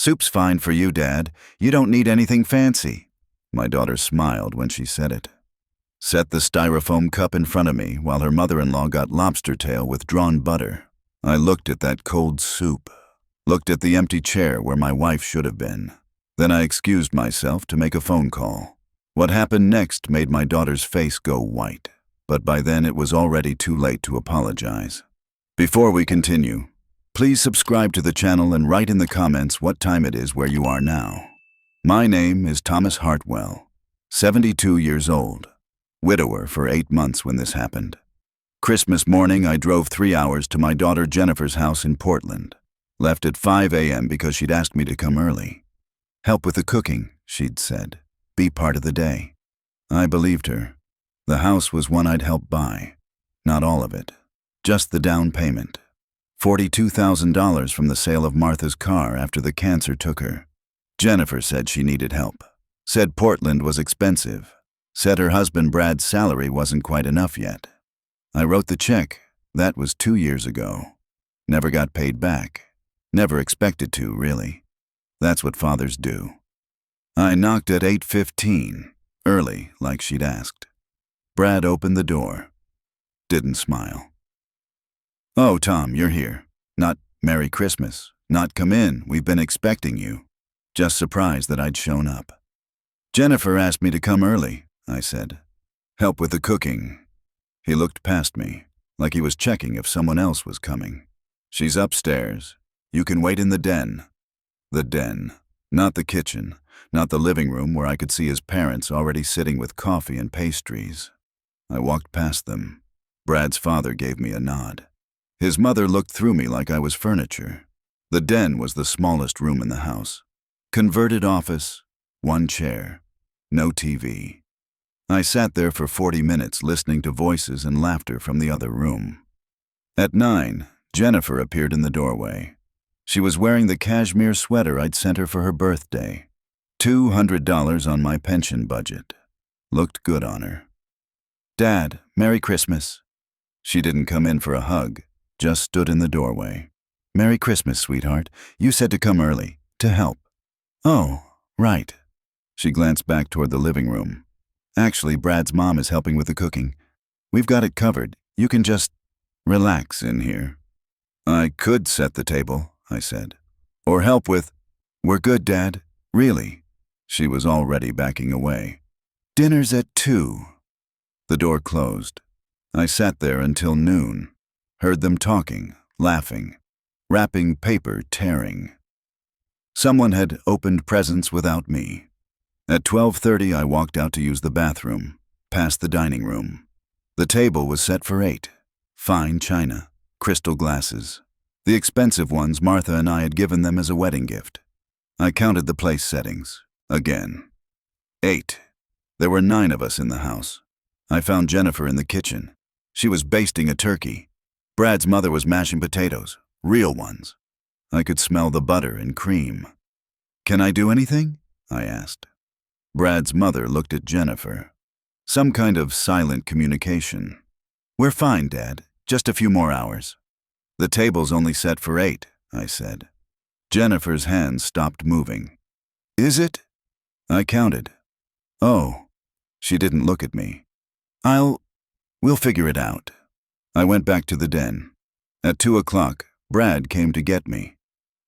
"Soup's fine for you, Dad. You don't need anything fancy." My daughter smiled when she said it. Set the styrofoam cup in front of me while her mother-in-law got lobster tail with drawn butter. I looked at that cold soup, looked at the empty chair where my wife should have been. Then I excused myself to make a phone call. What happened next made my daughter's face go white, but by then it was already too late to apologize. Before we continue, please subscribe to the channel and write in the comments what time it is where you are now. My name is Thomas Hartwell, 72 years old, widower for 8 months when this happened. Christmas morning, I drove 3 hours to my daughter Jennifer's house in Portland. Left at 5 a.m. because she'd asked me to come early. Help with the cooking, she'd said. Be part of the day. I believed her. The house was one I'd helped buy. Not all of it. Just the down payment. $42,000 from the sale of Martha's car after the cancer took her. Jennifer said she needed help. Said Portland was expensive. Said her husband Brad's salary wasn't quite enough yet. I wrote the check. That was 2 years ago. Never got paid back. Never expected to, really. That's what fathers do. I knocked at 8:15, early, like she'd asked. Brad opened the door. Didn't smile. "Oh, Tom, you're here. Not Merry Christmas. Not come in, we've been expecting you." Just surprised that I'd shown up. "Jennifer asked me to come early," I said. "Help with the cooking." He looked past me, like he was checking if someone else was coming. "She's upstairs. You can wait in the den." The den. Not the kitchen. Not the living room where I could see his parents already sitting with coffee and pastries. I walked past them. Brad's father gave me a nod. His mother looked through me like I was furniture. The den was the smallest room in the house. Converted office, 1 chair, no TV. I sat there for 40 minutes listening to voices and laughter from the other room. At 9, Jennifer appeared in the doorway. She was wearing the cashmere sweater I'd sent her for her birthday. $200 on my pension budget. Looked good on her. "Dad, Merry Christmas." She didn't come in for a hug, just stood in the doorway. "Merry Christmas, sweetheart. You said to come early, to help." "Oh, right." She glanced back toward the living room. "Actually, Brad's mom is helping with the cooking. We've got it covered. You can just relax in here." "I could set the table," I said. "Or help with—" "We're good, Dad. Really." She was already backing away. "Dinner's at 2. The door closed. I sat there until noon. Heard them talking, laughing, wrapping paper, tearing. Someone had opened presents without me. At 12:30, I walked out to use the bathroom, past the dining room. The table was set for 8. Fine china, crystal glasses. The expensive ones Martha and I had given them as a wedding gift. I counted the place settings. Again. 8. There were 9 of us in the house. I found Jennifer in the kitchen. She was basting a turkey. Brad's mother was mashing potatoes, real ones. I could smell the butter and cream. "Can I do anything?" I asked. Brad's mother looked at Jennifer. Some kind of silent communication. "We're fine, Dad. Just a few more hours." "The table's only set for 8, I said. Jennifer's hands stopped moving. "Is it?" I counted. "Oh." She didn't look at me. We'll figure it out." I went back to the den. At 2 o'clock, Brad came to get me.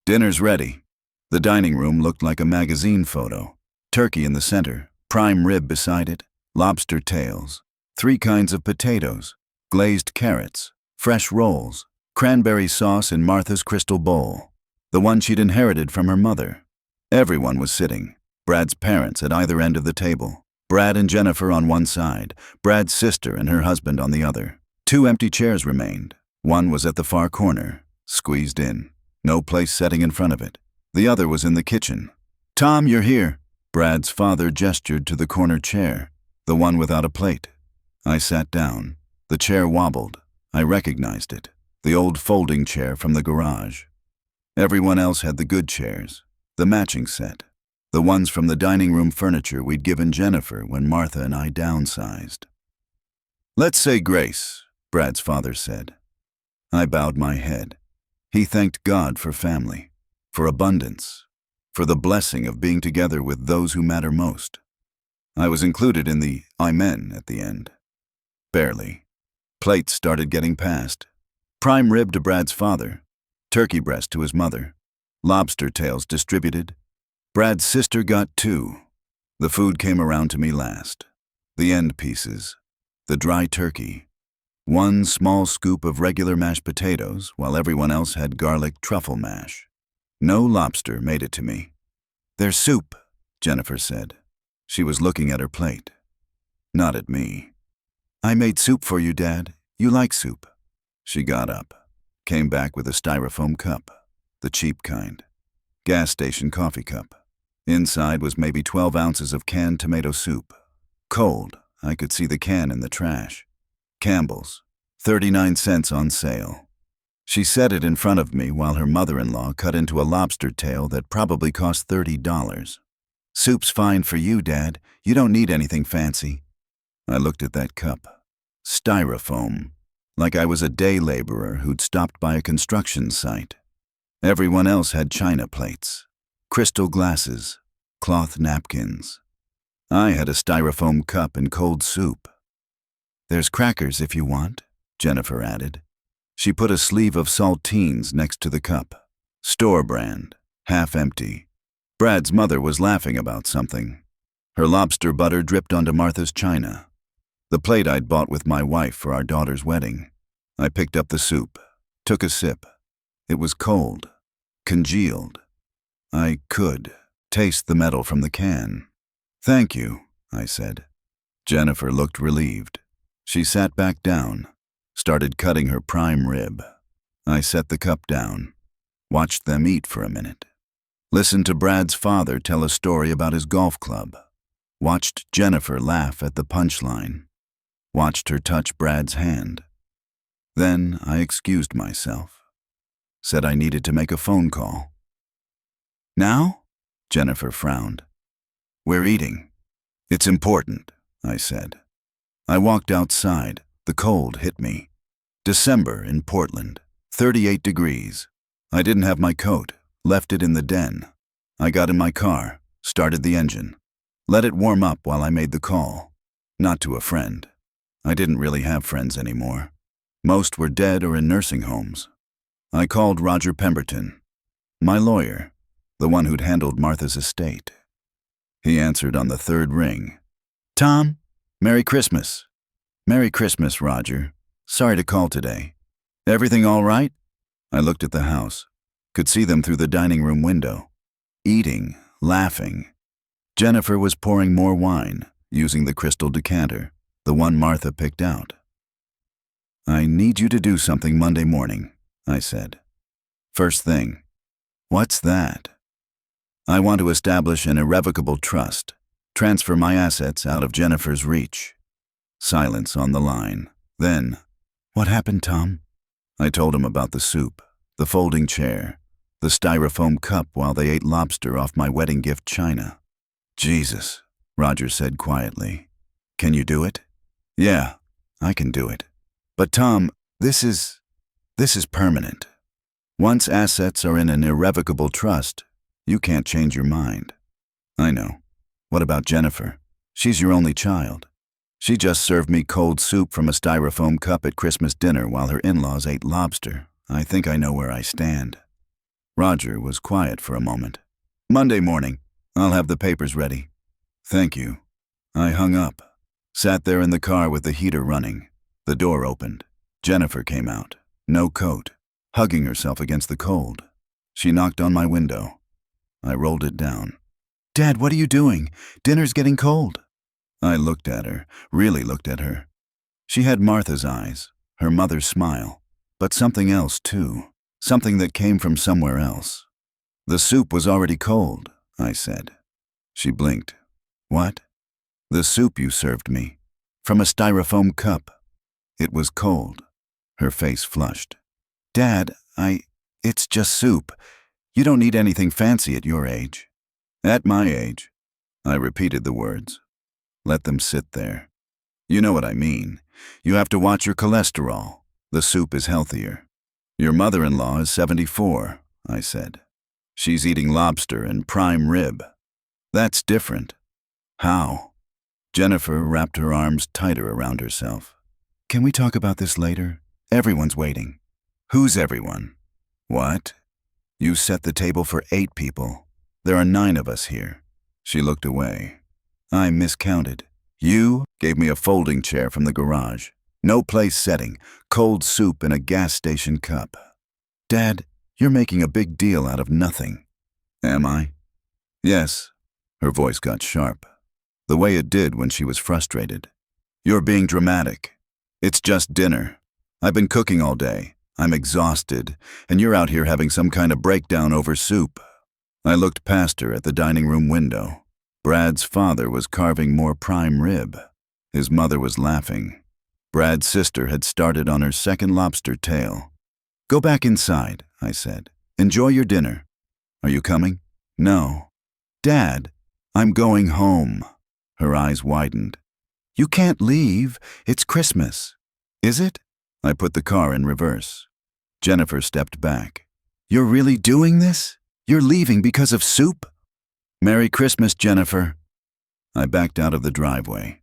"Dinner's ready." The dining room looked like a magazine photo. Turkey in the center, prime rib beside it, lobster tails, 3 kinds of potatoes, glazed carrots, fresh rolls, cranberry sauce in Martha's crystal bowl, the one she'd inherited from her mother. Everyone was sitting. Brad's parents at either end of the table. Brad and Jennifer on one side, Brad's sister and her husband on the other. 2 empty chairs remained. One was at the far corner, squeezed in. No place setting in front of it. The other was in the kitchen. "Tom, you're here." Brad's father gestured to the corner chair, the one without a plate. I sat down. The chair wobbled. I recognized it. The old folding chair from the garage. Everyone else had the good chairs, the matching set. The ones from the dining room furniture we'd given Jennifer when Martha and I downsized. "Let's say grace," Brad's father said. I bowed my head. He thanked God for family, for abundance, for the blessing of being together with those who matter most. I was included in the amen at the end. Barely. Plates started getting passed. Prime rib to Brad's father, turkey breast to his mother, lobster tails distributed. Brad's sister got 2. The food came around to me last. The end pieces, the dry turkey, 1 small scoop of regular mashed potatoes while everyone else had garlic truffle mash. No lobster made it to me. "There's soup," Jennifer said. She was looking at her plate. Not at me. "I made soup for you, Dad. You like soup." She got up, came back with a styrofoam cup, the cheap kind. Gas station coffee cup. Inside was maybe 12 ounces of canned tomato soup. Cold, I could see the can in the trash. Campbell's, 39 cents on sale. She set it in front of me while her mother-in-law cut into a lobster tail that probably cost $30. "Soup's fine for you, Dad. You don't need anything fancy." I looked at that cup. Styrofoam, like I was a day laborer who'd stopped by a construction site. Everyone else had china plates, crystal glasses, cloth napkins. I had a styrofoam cup and cold soup. "There's crackers if you want," Jennifer added. She put a sleeve of saltines next to the cup. Store brand, half empty. Brad's mother was laughing about something. Her lobster butter dripped onto Martha's china. The plate I'd bought with my wife for our daughter's wedding. I picked up the soup, took a sip. It was cold, congealed. I could taste the metal from the can. "Thank you," I said. Jennifer looked relieved. She sat back down, started cutting her prime rib. I set the cup down, watched them eat for a minute. Listened to Brad's father tell a story about his golf club. Watched Jennifer laugh at the punchline. Watched her touch Brad's hand. Then I excused myself. Said I needed to make a phone call. "Now?" Jennifer frowned. "We're eating." "It's important," I said. I walked outside. The cold hit me. December in Portland, 38 degrees. I didn't have my coat, left it in the den. I got in my car, started the engine. Let it warm up while I made the call. Not to a friend. I didn't really have friends anymore. Most were dead or in nursing homes. I called Roger Pemberton, my lawyer, the one who'd handled Martha's estate. He answered on the 3rd ring. "Tom, Merry Christmas." "Merry Christmas, Roger. Sorry to call today. Everything all right?" I looked at the house, could see them through the dining room window. Eating, laughing. Jennifer was pouring more wine, using the crystal decanter, the one Martha picked out. "I need you to do something Monday morning," I said. "First thing." "What's that?" "I want to establish an irrevocable trust, transfer my assets out of Jennifer's reach." Silence on the line. Then, "What happened, Tom?" I told him about the soup, the folding chair, the styrofoam cup while they ate lobster off my wedding gift china. "Jesus," Roger said quietly. "Can you do it?" "Yeah, I can do it. But Tom, this is permanent. Once assets are in an irrevocable trust, you can't change your mind." "I know. What about Jennifer? She's your only child. She just served me cold soup from a styrofoam cup at Christmas dinner while her in-laws ate lobster. I think I know where I stand." Roger was quiet for a moment. "Monday morning. I'll have the papers ready." "Thank you." I hung up, sat there in the car with the heater running. The door opened. Jennifer came out, no coat, hugging herself against the cold. She knocked on my window. I rolled it down. "Dad, what are you doing? Dinner's getting cold." I looked at her, really looked at her. She had Martha's eyes, her mother's smile, but something else too, something that came from somewhere else. "The soup was already cold," I said. She blinked. "What?" "The soup you served me, from a styrofoam cup. It was cold." Her face flushed. "Dad, it's just soup. You don't need anything fancy at your age." "At my age." I repeated the words. Let them sit there. "You know what I mean. You have to watch your cholesterol. The soup is healthier." "Your mother-in-law is 74, I said. She's eating lobster and prime rib. That's different. How? Jennifer wrapped her arms tighter around herself. Can we talk about this later? Everyone's waiting. Who's everyone? What? You set the table for 8 people. There are 9 of us here. She looked away. I miscounted. You gave me a folding chair from the garage. No place setting, cold soup in a gas station cup. Dad, you're making a big deal out of nothing. Am I? Yes. Her voice got sharp, the way it did when she was frustrated. You're being dramatic. It's just dinner. I've been cooking all day. I'm exhausted, and you're out here having some kind of breakdown over soup. I looked past her at the dining room window. Brad's father was carving more prime rib. His mother was laughing. Brad's sister had started on her second lobster tail. Go back inside, I said. Enjoy your dinner. Are you coming? No. Dad, I'm going home. Her eyes widened. You can't leave. It's Christmas. Is it? I put the car in reverse. Jennifer stepped back. You're really doing this? You're leaving because of soup? Merry Christmas, Jennifer. I backed out of the driveway.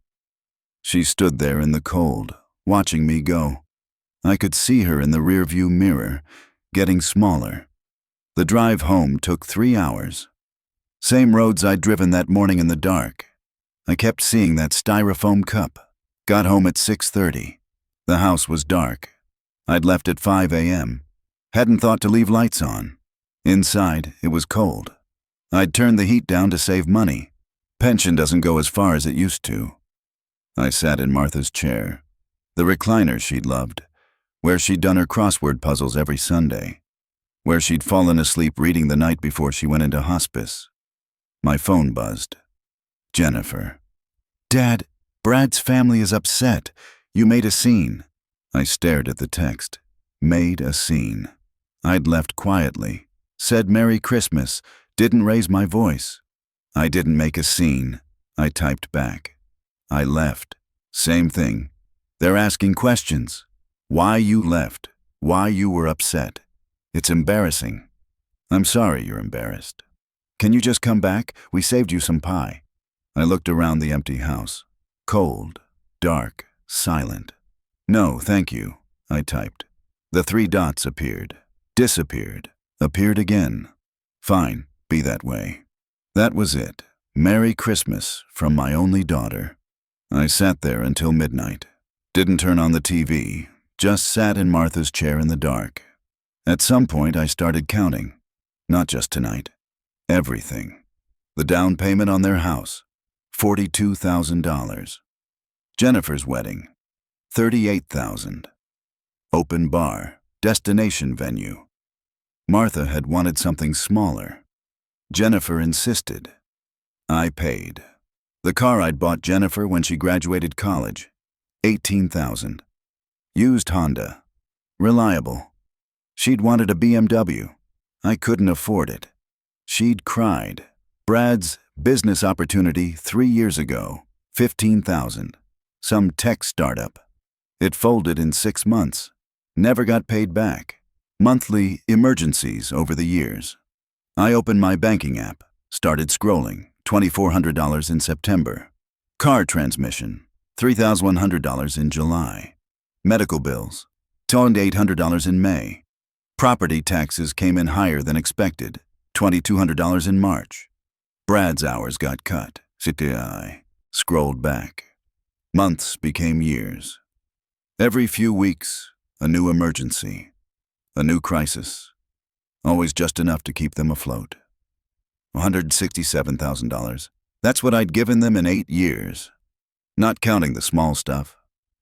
She stood there in the cold, watching me go. I could see her in the rearview mirror, getting smaller. The drive home took 3 hours. Same roads I'd driven that morning in the dark. I kept seeing that styrofoam cup. Got home at 6:30. The house was dark. I'd left at 5 a.m. Hadn't thought to leave lights on. Inside, it was cold. I'd turned the heat down to save money. Pension doesn't go as far as it used to. I sat in Martha's chair, the recliner she'd loved, where she'd done her crossword puzzles every Sunday, where she'd fallen asleep reading the night before she went into hospice. My phone buzzed. Jennifer. Dad, Brad's family is upset. You made a scene. I stared at the text. Made a scene. I'd left quietly, said Merry Christmas, didn't raise my voice. I didn't make a scene. I typed back. I left. Same thing. They're asking questions. Why you left. Why you were upset. It's embarrassing. I'm sorry you're embarrassed. Can you just come back? We saved you some pie. I looked around the empty house. Cold, dark, silent. No, thank you, I typed. The 3 dots appeared, disappeared, appeared again. Fine, be that way. That was it. Merry Christmas from my only daughter. I sat there until midnight. Didn't turn on the TV, just sat in Martha's chair in the dark. At some point I started counting. Not just tonight. Everything. The down payment on their house, $42,000. Jennifer's wedding, $38,000. Open bar, destination venue. Martha had wanted something smaller. Jennifer insisted. I paid. The car I'd bought Jennifer when she graduated college, $18,000. Used Honda. Reliable. She'd wanted a BMW. I couldn't afford it. She'd cried. Brad's business opportunity 3 years ago, $15,000. Some tech startup. It folded in 6 months. Never got paid back. Monthly emergencies over the years. I opened my banking app, started scrolling, $2,400 in September. Car transmission, $3,100 in July. Medical bills, $800 in May. Property taxes came in higher than expected, $2,200 in March. Brad's hours got cut. I scrolled back. Months became years. Every few weeks, a new emergency, a new crisis. Always just enough to keep them afloat. $167,000. That's what I'd given them in 8 years. Not counting the small stuff.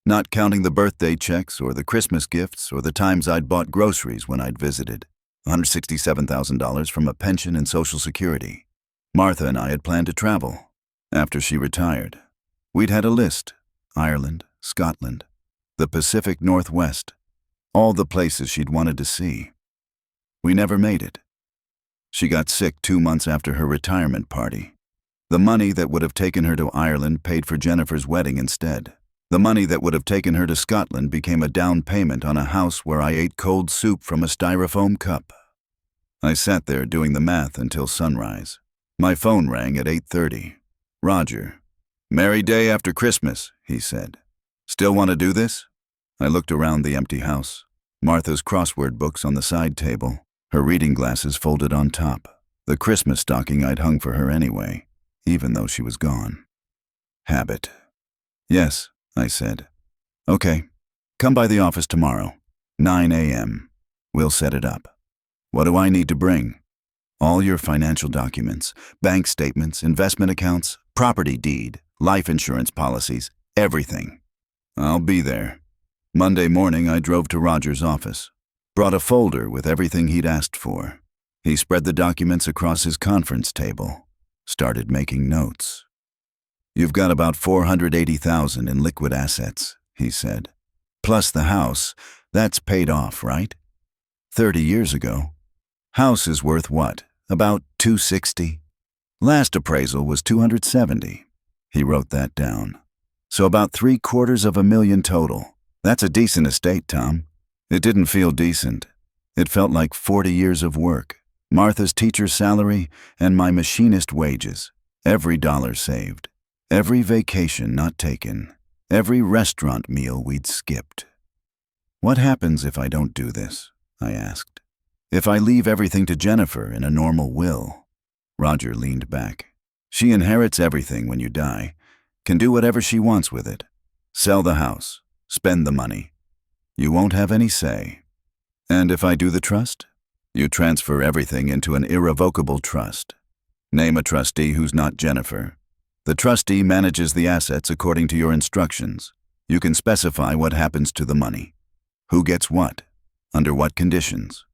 Not counting the birthday checks or the Christmas gifts or the times I'd bought groceries when I'd visited. $167,000 from a pension and Social Security. Martha and I had planned to travel. After she retired, we'd had a list. Ireland, Scotland, the Pacific Northwest, all the places she'd wanted to see. We never made it. She got sick 2 months after her retirement party. The money that would have taken her to Ireland paid for Jennifer's wedding instead. The money that would have taken her to Scotland became a down payment on a house where I ate cold soup from a styrofoam cup. I sat there doing the math until sunrise. My phone rang at 8:30. Roger. "Merry day after Christmas," he said. "Still want to do this?" I looked around the empty house. Martha's crossword books on the side table, her reading glasses folded on top, the Christmas stocking I'd hung for her anyway, even though she was gone. Habit. "Yes," I said. "Okay. Come by the office tomorrow, 9 a.m. We'll set it up. What do I need to bring?" "All your financial documents, bank statements, investment accounts, property deed, life insurance policies, everything." "I'll be there." Monday morning, I drove to Roger's office, brought a folder with everything he'd asked for. He spread the documents across his conference table, started making notes. "You've got about $480,000 in liquid assets," he said. "Plus the house, that's paid off, right? 30 years ago. House is worth what? About $260. Last appraisal was $270. He wrote that down. "So about $750,000 total. That's a decent estate, Tom." It didn't feel decent. It felt like 40 years of work, Martha's teacher's salary, and my machinist wages. Every dollar saved. Every vacation not taken. Every restaurant meal we'd skipped. "What happens if I don't do this?" I asked. "If I leave everything to Jennifer in a normal will?" Roger leaned back. "She inherits everything when you die. Can do whatever she wants with it. Sell the house. Spend the money. You won't have any say. And if I do the trust? You transfer everything into an irrevocable trust. Name a trustee who's not Jennifer. The trustee manages the assets according to your instructions. You can specify what happens to the money. Who gets what? Under what conditions?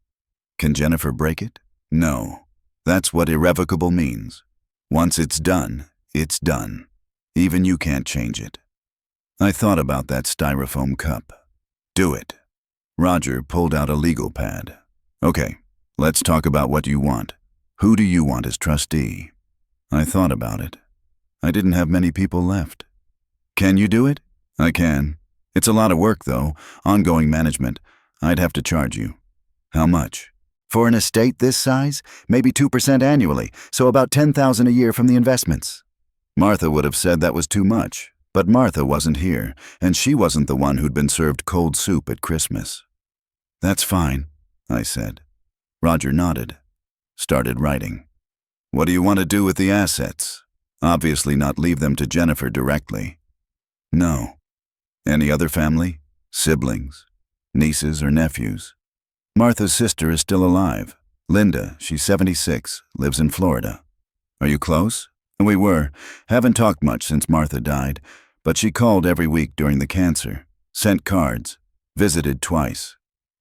Can Jennifer break it? No. That's what irrevocable means. Once it's done, it's done. Even you can't change it." I thought about that styrofoam cup. Do it. Roger pulled out a legal pad. "Okay, let's talk about what you want. Who do you want as trustee?" I thought about it. I didn't have many people left. "Can you do it?" "I can. It's a lot of work, though. Ongoing management. I'd have to charge you." "How much?" "For an estate this size, maybe 2% annually, so about $10,000 a year from the investments." Martha would have said that was too much. But Martha wasn't here, and she wasn't the one who'd been served cold soup at Christmas. "That's fine," I said. Roger nodded, started writing. "What do you want to do with the assets? Obviously not leave them to Jennifer directly." "No." "Any other family? Siblings? Nieces or nephews?" "Martha's sister is still alive. Linda, she's 76, lives in Florida." "Are you close?" "We were. Haven't talked much since Martha died, but she called every week during the cancer, sent cards, visited twice."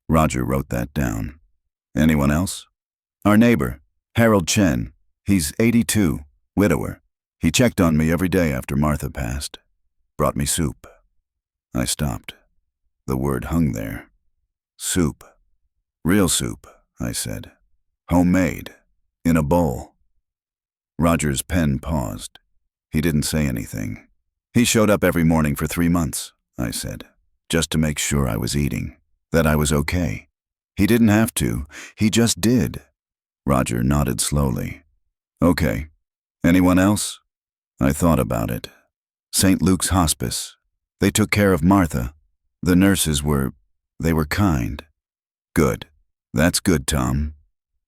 Roger wrote that down. "Anyone else?" "Our neighbor, Harold Chen. He's 82, widower. He checked on me every day after Martha passed. Brought me soup." I stopped. The word hung there. Soup. "Real soup," I said. "Homemade. In a bowl." Roger's pen paused. He didn't say anything. "He showed up every morning for 3 months," I said, "just to make sure I was eating, that I was okay. He didn't have to. He just did." Roger nodded slowly. "Okay. Anyone else?" I thought about it. St. Luke's Hospice. They took care of Martha. The nurses they were kind. "Good. That's good, Tom."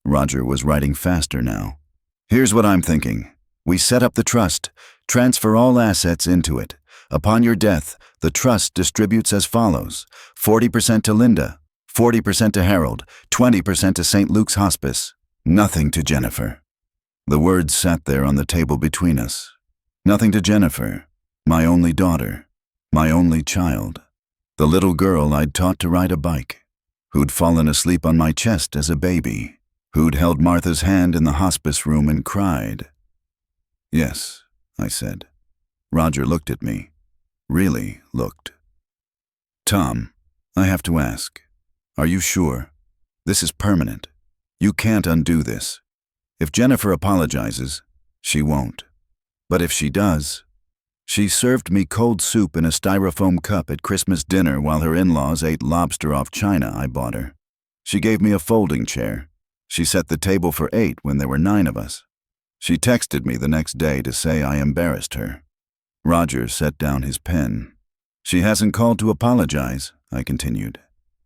Roger was writing faster now. "Here's what I'm thinking. We set up the trust, transfer all assets into it. Upon your death, the trust distributes as follows: 40% to Linda, 40% to Harold, 20% to St. Luke's Hospice, nothing to Jennifer." The words sat there on the table between us. Nothing to Jennifer, my only daughter, my only child, the little girl I'd taught to ride a bike, who'd fallen asleep on my chest as a baby, who'd held Martha's hand in the hospice room and cried. "Yes," I said. Roger looked at me. Really looked. "Tom, I have to ask. Are you sure? This is permanent. You can't undo this. If Jennifer apologizes, she won't. But if she does..." She served me cold soup in a styrofoam cup at Christmas dinner while her in-laws ate lobster off china I bought her. She gave me a folding chair. She set the table for 8 when there were 9 of us. She texted me the next day to say I embarrassed her. Roger set down his pen. She hasn't called to apologize, I continued.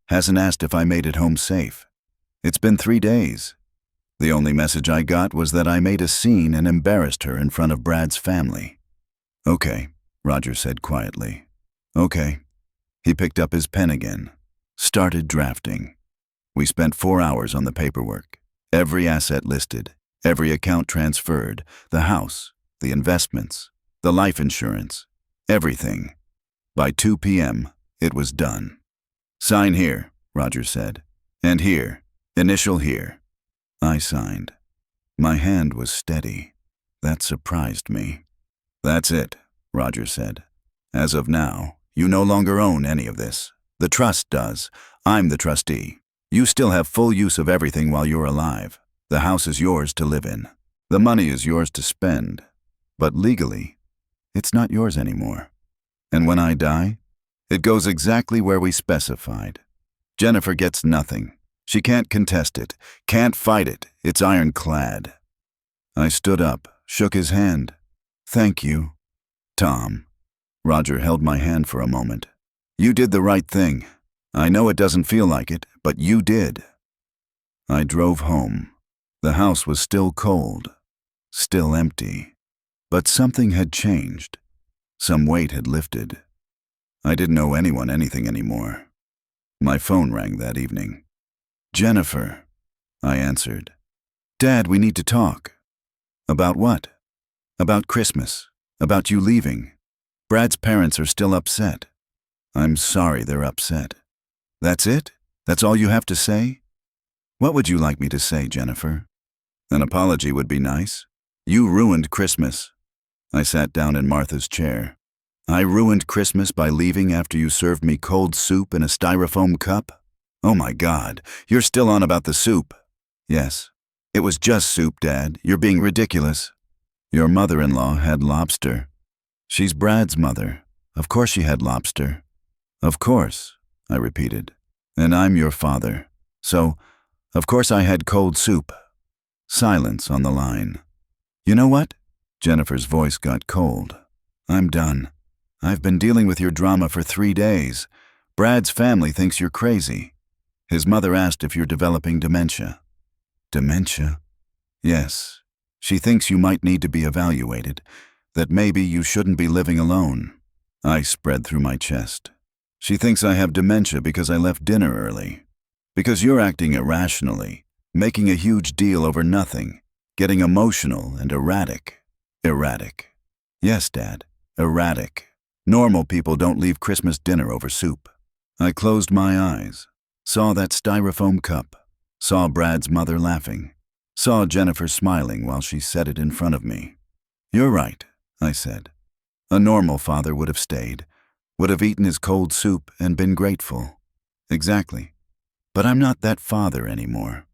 Hasn't asked if I made it home safe. It's been 3 days. The only message I got was that I made a scene and embarrassed her in front of Brad's family. Okay, Roger said quietly. Okay. He picked up his pen again, started drafting. We spent 4 hours on the paperwork. Every asset listed, every account transferred, the house, the investments, the life insurance, everything. By 2 p.m., it was done. Sign here, Roger said. And here, initial here. I signed. My hand was steady. That surprised me. That's it, Roger said. As of now, you no longer own any of this. The trust does. I'm the trustee. You still have full use of everything while you're alive. The house is yours to live in. The money is yours to spend. But legally, it's not yours anymore. And when I die, it goes exactly where we specified. Jennifer gets nothing. She can't contest it, can't fight it. It's ironclad. I stood up, shook his hand. Thank you, Tom. Roger held my hand for a moment. You did the right thing. I know it doesn't feel like it, but you did. I drove home. The house was still cold, still empty. But something had changed. Some weight had lifted. I didn't owe anyone anything anymore. My phone rang that evening. Jennifer, I answered. Dad, we need to talk. About what? About Christmas. About you leaving. Brad's parents are still upset. I'm sorry they're upset. That's it? That's all you have to say? What would you like me to say, Jennifer? An apology would be nice. You ruined Christmas. I sat down in Martha's chair. I ruined Christmas by leaving after you served me cold soup in a styrofoam cup? Oh my God, you're still on about the soup. Yes, it was just soup, Dad. You're being ridiculous. Your mother-in-law had lobster. She's Brad's mother. Of course she had lobster. Of course, I repeated. And I'm your father. So, of course I had cold soup. Silence on the line. You know what? Jennifer's voice got cold. I'm done. I've been dealing with your drama for 3 days. Brad's family thinks you're crazy. His mother asked if you're developing dementia. Dementia? Yes. She thinks you might need to be evaluated, that maybe you shouldn't be living alone. Ice spread through my chest. She thinks I have dementia because I left dinner early. Because you're acting irrationally, making a huge deal over nothing, getting emotional and erratic. Erratic. Yes, Dad, erratic. Normal people don't leave Christmas dinner over soup. I closed my eyes, saw that styrofoam cup, saw Brad's mother laughing, saw Jennifer smiling while she set it in front of me. You're right, I said. A normal father would have stayed, would have eaten his cold soup and been grateful. Exactly. But I'm not that father anymore.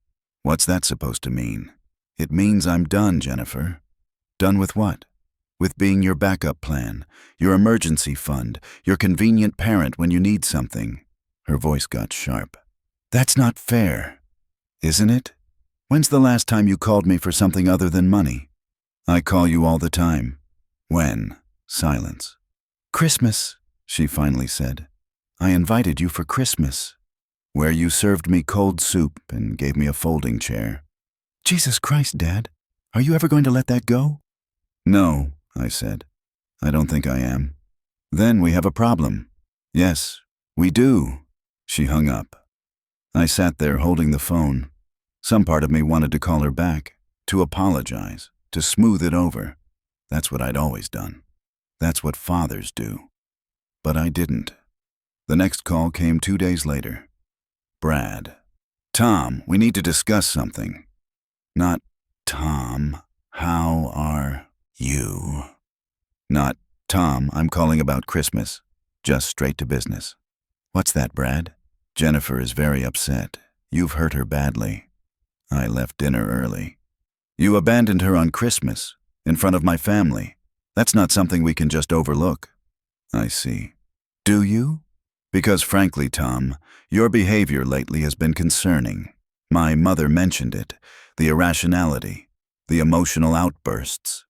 What's that supposed to mean? It means I'm done, Jennifer. Done with what? With being your backup plan, your emergency fund, your convenient parent when you need something. Her voice got sharp. That's not fair. Isn't it? When's the last time you called me for something other than money? I call you all the time. When? Silence. Christmas, she finally said. I invited you for Christmas, where you served me cold soup and gave me a folding chair. Jesus Christ, Dad. Are you ever going to let that go? No, I said. I don't think I am. Then we have a problem. Yes, we do. She hung up. I sat there holding the phone. Some part of me wanted to call her back, to apologize, to smooth it over. That's what I'd always done. That's what fathers do. But I didn't. The next call came 2 days later. Brad. Tom, we need to discuss something. Not, Tom, how are you? Not, Tom, I'm calling about Christmas. Just straight to business. What's that, Brad? Jennifer is very upset. You've hurt her badly. I left dinner early. You abandoned her on Christmas, in front of my family. That's not something we can just overlook. I see. Do you? Because frankly, Tom, your behavior lately has been concerning. My mother mentioned it, the irrationality, the emotional outbursts.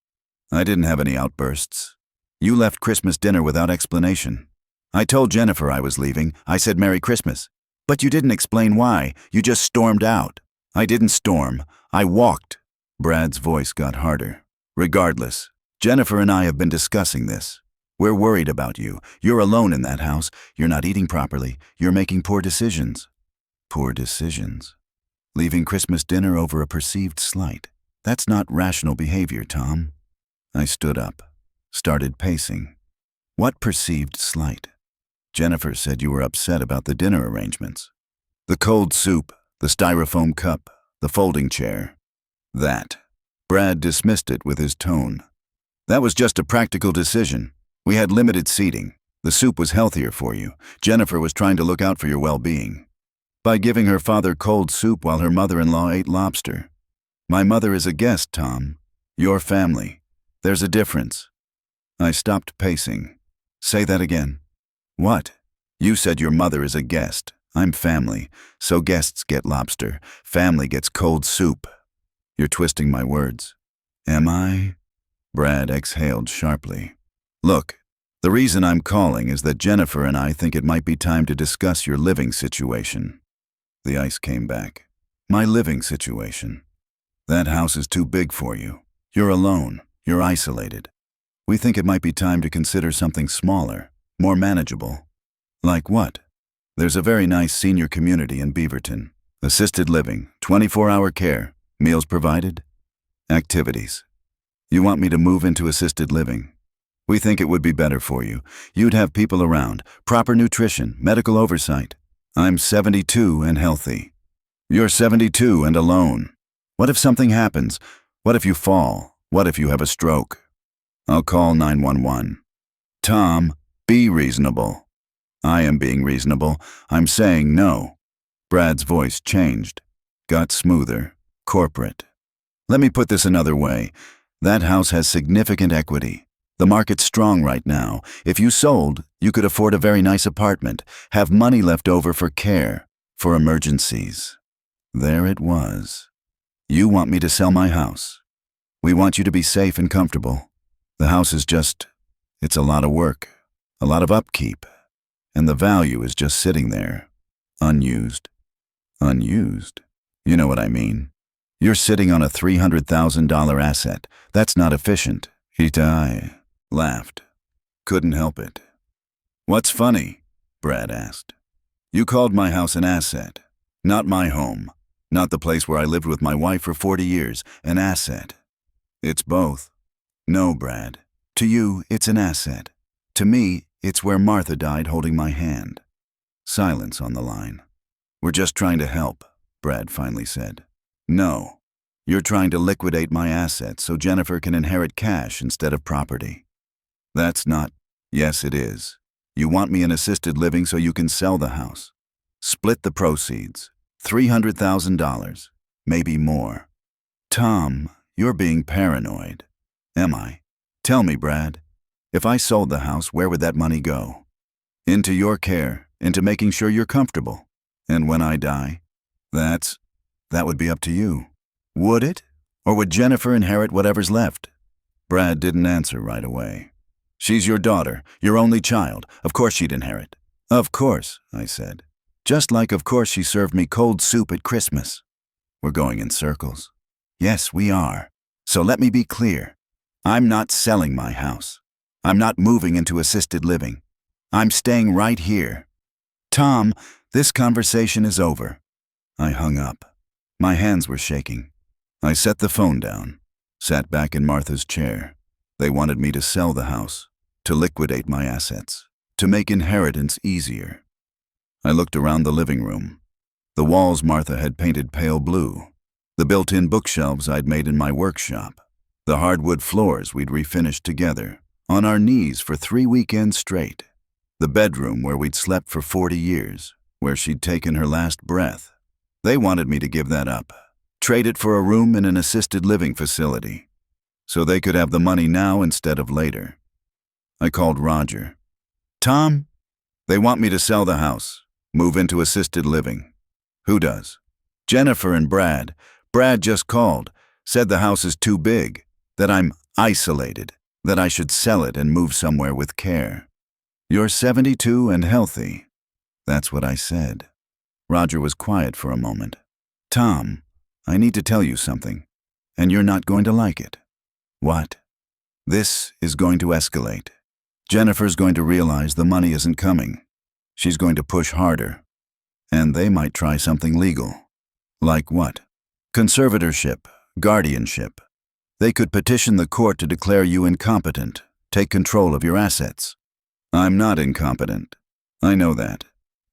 I didn't have any outbursts. You left Christmas dinner without explanation. I told Jennifer I was leaving. I said Merry Christmas. But you didn't explain why. You just stormed out. I didn't storm. I walked. Brad's voice got harder. Regardless, Jennifer and I have been discussing this. We're worried about you. You're alone in that house. You're not eating properly. You're making poor decisions. Poor decisions. Leaving Christmas dinner over a perceived slight. That's not rational behavior, Tom. I stood up, started pacing. What perceived slight? Jennifer said you were upset about the dinner arrangements. The cold soup, the styrofoam cup, the folding chair. That. Brad dismissed it with his tone. That was just a practical decision. We had limited seating. The soup was healthier for you. Jennifer was trying to look out for your well-being. By giving her father cold soup while her mother-in-law ate lobster. My mother is a guest, Tom. Your family. There's a difference. I stopped pacing. Say that again. What? You said your mother is a guest. I'm family, so guests get lobster. Family gets cold soup. You're twisting my words. Am I? Brad exhaled sharply. Look, the reason I'm calling is that Jennifer and I think it might be time to discuss your living situation. The ice came back. My living situation. That house is too big for you. You're alone. You're isolated. We think it might be time to consider something smaller, more manageable. Like what? There's a very nice senior community in Beaverton. Assisted living, 24-hour care, meals provided, activities. You want me to move into assisted living? We think it would be better for you. You'd have people around, proper nutrition, medical oversight. I'm 72 and healthy. You're 72 and alone. What if something happens? What if you fall? What if you have a stroke? I'll call 911. Tom, be reasonable. I am being reasonable. I'm saying no. Brad's voice changed, got smoother, corporate. Let me put this another way. That house has significant equity. The market's strong right now. If you sold, you could afford a very nice apartment, have money left over for care, for emergencies. There it was. You want me to sell my house. We want you to be safe and comfortable. The house is just, it's a lot of work, a lot of upkeep, and the value is just sitting there, unused. Unused? You know what I mean. You're sitting on a $300,000 asset. That's not efficient. I laughed. Couldn't help it. What's funny? Brad asked. You called my house an asset. Not my home. Not the place where I lived with my wife for 40 years. An asset. It's both. No, Brad. To you, it's an asset. To me, it's where Martha died holding my hand. Silence on the line. We're just trying to help, Brad finally said. No. You're trying to liquidate my assets so Jennifer can inherit cash instead of property. That's not. Yes, it is. You want me in assisted living so you can sell the house. Split the proceeds. $300,000. Maybe more. Tom, you're being paranoid. Am I? Tell me, Brad. If I sold the house, where would that money go? Into your care, into making sure you're comfortable. And when I die? That would be up to you. Would it? Or would Jennifer inherit whatever's left? Brad didn't answer right away. She's your daughter, your only child. Of course she'd inherit. Of course, I said. Just like of course she served me cold soup at Christmas. We're going in circles. Yes, we are. So let me be clear. I'm not selling my house. I'm not moving into assisted living. I'm staying right here. Tom, this conversation is over. I hung up. My hands were shaking. I set the phone down, sat back in Martha's chair. They wanted me to sell the house, to liquidate my assets, to make inheritance easier. I looked around the living room. The walls Martha had painted pale blue, the built-in bookshelves I'd made in my workshop, the hardwood floors we'd refinished together, on our knees for 3 weekends straight, the bedroom where we'd slept for 40 years, where she'd taken her last breath. They wanted me to give that up, trade it for a room in an assisted living facility, so they could have the money now instead of later. I called Roger. Tom, they want me to sell the house, move into assisted living. Who does? Jennifer and Brad. Brad just called, said the house is too big, that I'm isolated, that I should sell it and move somewhere with care. You're 72 and healthy. That's what I said. Roger was quiet for a moment. Tom, I need to tell you something, and you're not going to like it. What? This is going to escalate. Jennifer's going to realize the money isn't coming. She's going to push harder. And they might try something legal. Like what? Conservatorship, guardianship. They could petition the court to declare you incompetent, take control of your assets. I'm not incompetent. I know that.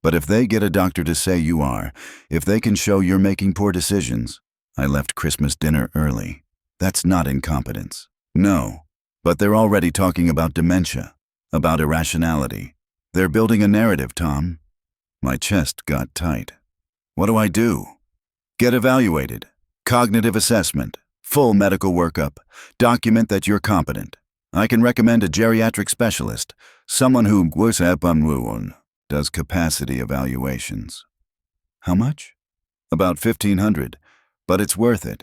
But if they get a doctor to say you are, if they can show you're making poor decisions, I left Christmas dinner early. That's not incompetence. No. But they're already talking about dementia, about irrationality. They're building a narrative, Tom. My chest got tight. What do I do? Get evaluated. Cognitive assessment. Full medical workup. Document that you're competent. I can recommend a geriatric specialist, someone who does capacity evaluations. How much? About $1,500, but it's worth it.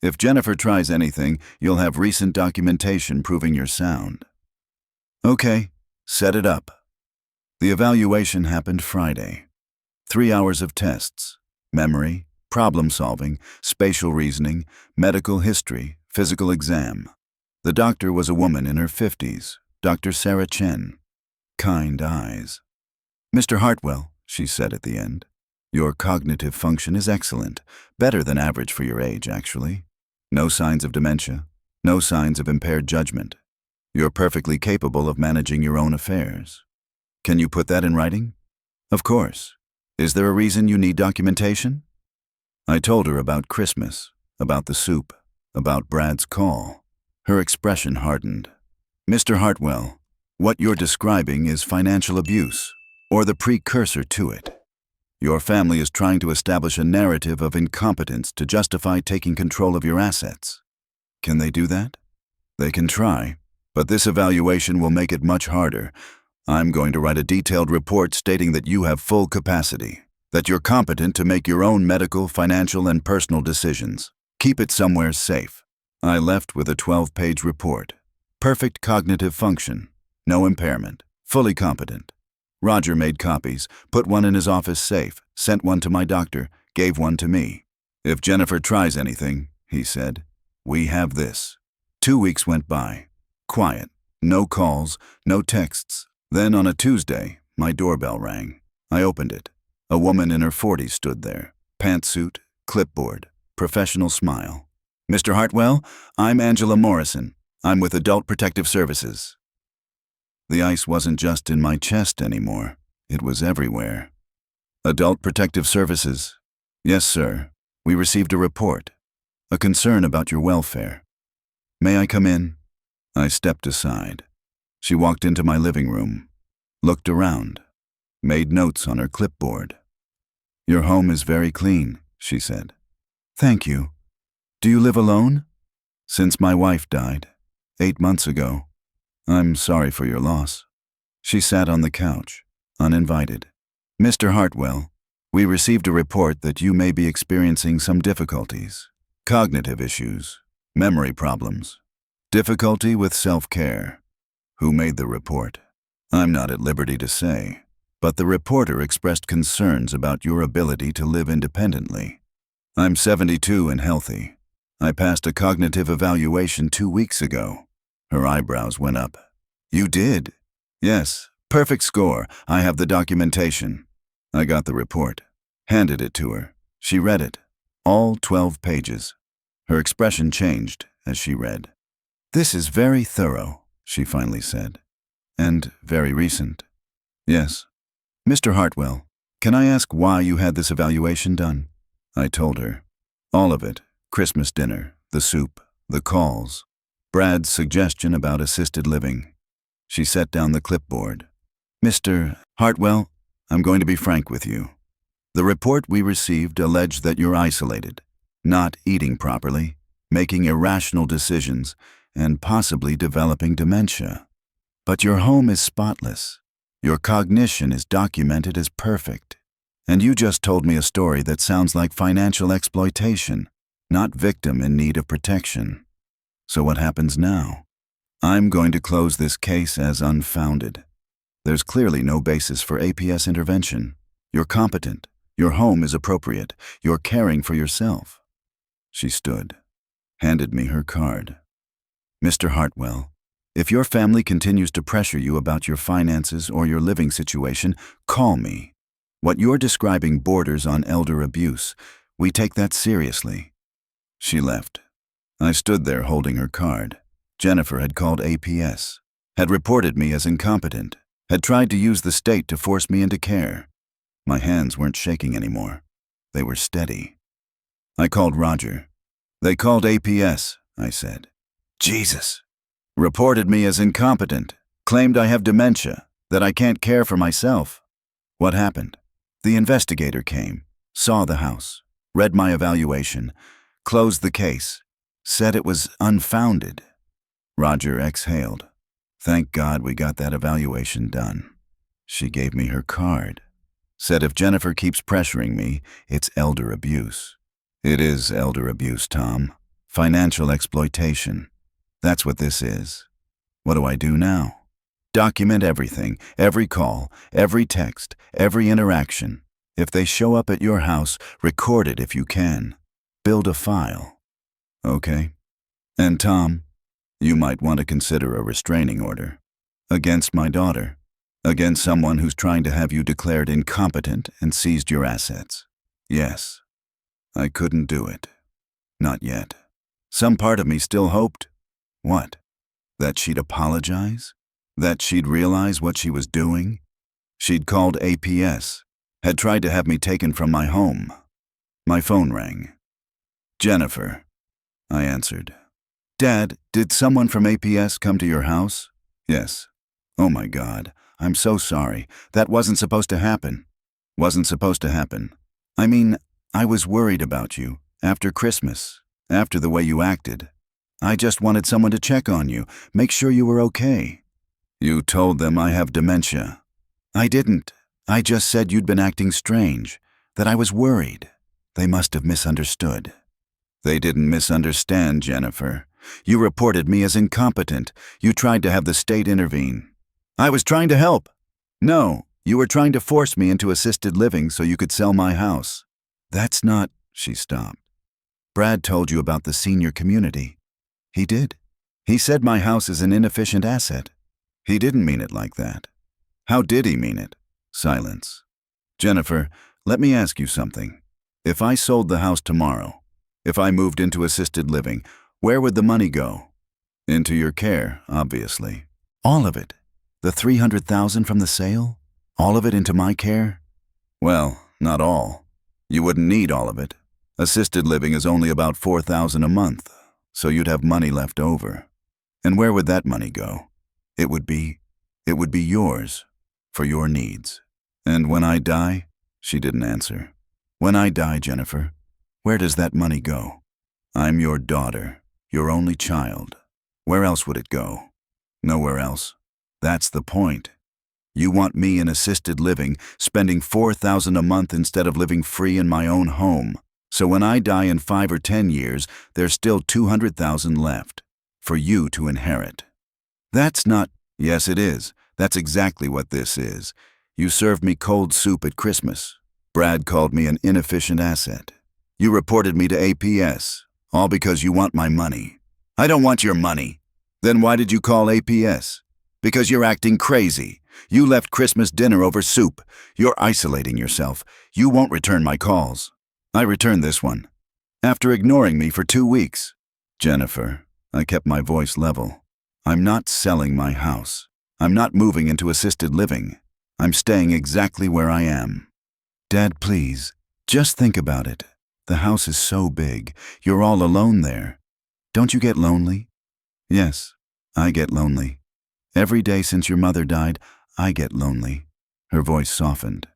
If Jennifer tries anything, you'll have recent documentation proving you're sound. Okay, set it up. The evaluation happened Friday. 3 hours of tests: memory, problem solving, spatial reasoning, medical history, physical exam. The doctor was a woman in her 50s, Dr. Sarah Chen. Kind eyes. Mr. Hartwell, she said at the end, your cognitive function is excellent, better than average for your age, actually. No signs of dementia, no signs of impaired judgment. You're perfectly capable of managing your own affairs. Can you put that in writing? Of course. Is there a reason you need documentation? I told her about Christmas, about the soup, about Brad's call. Her expression hardened. Mr. Hartwell, what you're describing is financial abuse, or the precursor to it. Your family is trying to establish a narrative of incompetence to justify taking control of your assets. Can they do that? They can try, but this evaluation will make it much harder. I'm going to write a detailed report stating that you have full capacity, that you're competent to make your own medical, financial, and personal decisions. Keep it somewhere safe. I left with a 12-page report. Perfect cognitive function, no impairment, fully competent. Roger made copies, put one in his office safe, sent one to my doctor, gave one to me. If Jennifer tries anything, he said, we have this. 2 weeks went by. Quiet. No calls, no texts. Then on a Tuesday, my doorbell rang. I opened it. A woman in her 40s stood there. Pantsuit, clipboard, professional smile. Mr. Hartwell, I'm Angela Morrison. I'm with Adult Protective Services. The ice wasn't just in my chest anymore. It was everywhere. Adult Protective Services. Yes, sir. We received a report. A concern about your welfare. May I come in? I stepped aside. She walked into my living room, looked around, made notes on her clipboard. Your home is very clean, she said. Thank you. Do you live alone? Since my wife died, 8 months ago. I'm sorry for your loss. She sat on the couch, uninvited. Mr. Hartwell, we received a report that you may be experiencing some difficulties. Cognitive issues, memory problems, difficulty with self-care. Who made the report? I'm not at liberty to say, but the reporter expressed concerns about your ability to live independently. I'm 72 and healthy. I passed a cognitive evaluation 2 weeks ago. Her eyebrows went up. You did? Yes, perfect score. I have the documentation. I got the report, handed it to her. She read it, all 12 pages. Her expression changed as she read. This is very thorough, she finally said. And very recent. Yes. Mr. Hartwell, can I ask why you had this evaluation done? I told her. All of it. Christmas dinner, the soup, the calls, Brad's suggestion about assisted living. She set down the clipboard. Mr. Hartwell, I'm going to be frank with you. The report we received alleged that you're isolated, not eating properly, making irrational decisions, and possibly developing dementia. But your home is spotless. Your cognition is documented as perfect. And you just told me a story that sounds like financial exploitation, not victim in need of protection. So what happens now? I'm going to close this case as unfounded. There's clearly no basis for APS intervention. You're competent. Your home is appropriate. You're caring for yourself. She stood, handed me her card. Mr. Hartwell, if your family continues to pressure you about your finances or your living situation, call me. What you're describing borders on elder abuse. We take that seriously. She left. I stood there holding her card. Jennifer had called APS, had reported me as incompetent, had tried to use the state to force me into care. My hands weren't shaking anymore. They were steady. I called Roger. They called APS, I said. Jesus. Reported me as incompetent, claimed I have dementia, that I can't care for myself. What happened? The investigator came, saw the house, read my evaluation, closed the case, said it was unfounded. Roger exhaled. Thank God we got that evaluation done. She gave me her card. Said if Jennifer keeps pressuring me, it's elder abuse. It is elder abuse, Tom. Financial exploitation. That's what this is. What do I do now? Document everything, every call, every text, every interaction. If they show up at your house, record it if you can. Build a file. Okay. And Tom, you might want to consider a restraining order. Against my daughter. Against someone who's trying to have you declared incompetent and seized your assets. Yes. I couldn't do it. Not yet. Some part of me still hoped. What? That she'd apologize? That she'd realize what she was doing? She'd called APS, had tried to have me taken from my home. My phone rang. Jennifer, I answered. Dad, did someone from APS come to your house? Yes. Oh my God, I'm so sorry. That wasn't supposed to happen. Wasn't supposed to happen. I mean, I was worried about you, after Christmas, after the way you acted. I just wanted someone to check on you, make sure you were okay. You told them I have dementia. I didn't. I just said you'd been acting strange, that I was worried. They must have misunderstood. They didn't misunderstand, Jennifer. You reported me as incompetent. You tried to have the state intervene. I was trying to help. No, you were trying to force me into assisted living so you could sell my house. That's not, she stopped. Brad told you about the senior community. He did. He said my house is an inefficient asset. He didn't mean it like that. How did he mean it? Silence. Jennifer, let me ask you something. If I sold the house tomorrow, if I moved into assisted living, where would the money go? Into your care, obviously. All of it? The $300,000 from the sale? All of it into my care? Well, not all. You wouldn't need all of it. Assisted living is only about $4,000 a month, so you'd have money left over. And where would that money go? It would be yours, for your needs. And when I die? She didn't answer. When I die, Jennifer, where does that money go? I'm your daughter, your only child. Where else would it go? Nowhere else. That's the point. You want me in assisted living, spending $4,000 a month instead of living free in my own home. So when I die in 5 or 10 years, there's still $200,000 left for you to inherit. That's not, yes it is. That's exactly what this is. You served me cold soup at Christmas. Brad called me an inefficient asset. You reported me to APS, all because you want my money. I don't want your money. Then why did you call APS? Because you're acting crazy. You left Christmas dinner over soup. You're isolating yourself. You won't return my calls. I returned this one. After ignoring me for 2 weeks. Jennifer, I kept my voice level. I'm not selling my house. I'm not moving into assisted living. I'm staying exactly where I am. Dad, please, just think about it. The house is so big. You're all alone there. Don't you get lonely? Yes, I get lonely. Every day since your mother died, I get lonely. Her voice softened.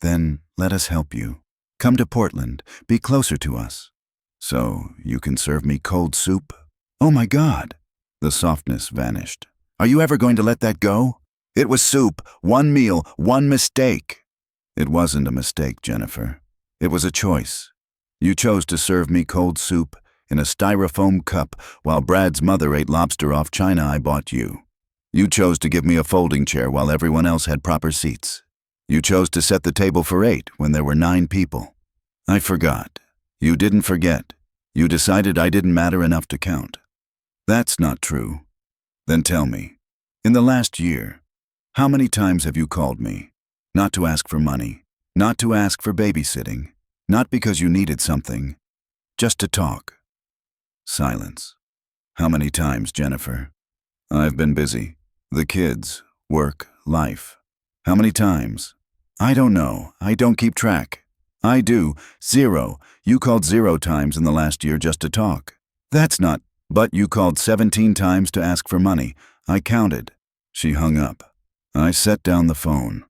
Then let us help you. Come to Portland. Be closer to us. So you can serve me cold soup? Oh my God! The softness vanished. Are you ever going to let that go? It was soup, one meal, one mistake. It wasn't a mistake, Jennifer. It was a choice. You chose to serve me cold soup in a styrofoam cup while Brad's mother ate lobster off china I bought you. You chose to give me a folding chair while everyone else had proper seats. You chose to set the table for 8 when there were 9 people. I forgot. You didn't forget. You decided I didn't matter enough to count. That's not true. Then tell me, in the last year, how many times have you called me? Not to ask for money, not to ask for babysitting, not because you needed something, just to talk. Silence. How many times, Jennifer? I've been busy. The kids, work, life. How many times? I don't know. I don't keep track. I do. 0. You called 0 times in the last year just to talk. That's not. But you called 17 times to ask for money. I counted. She hung up. I set down the phone.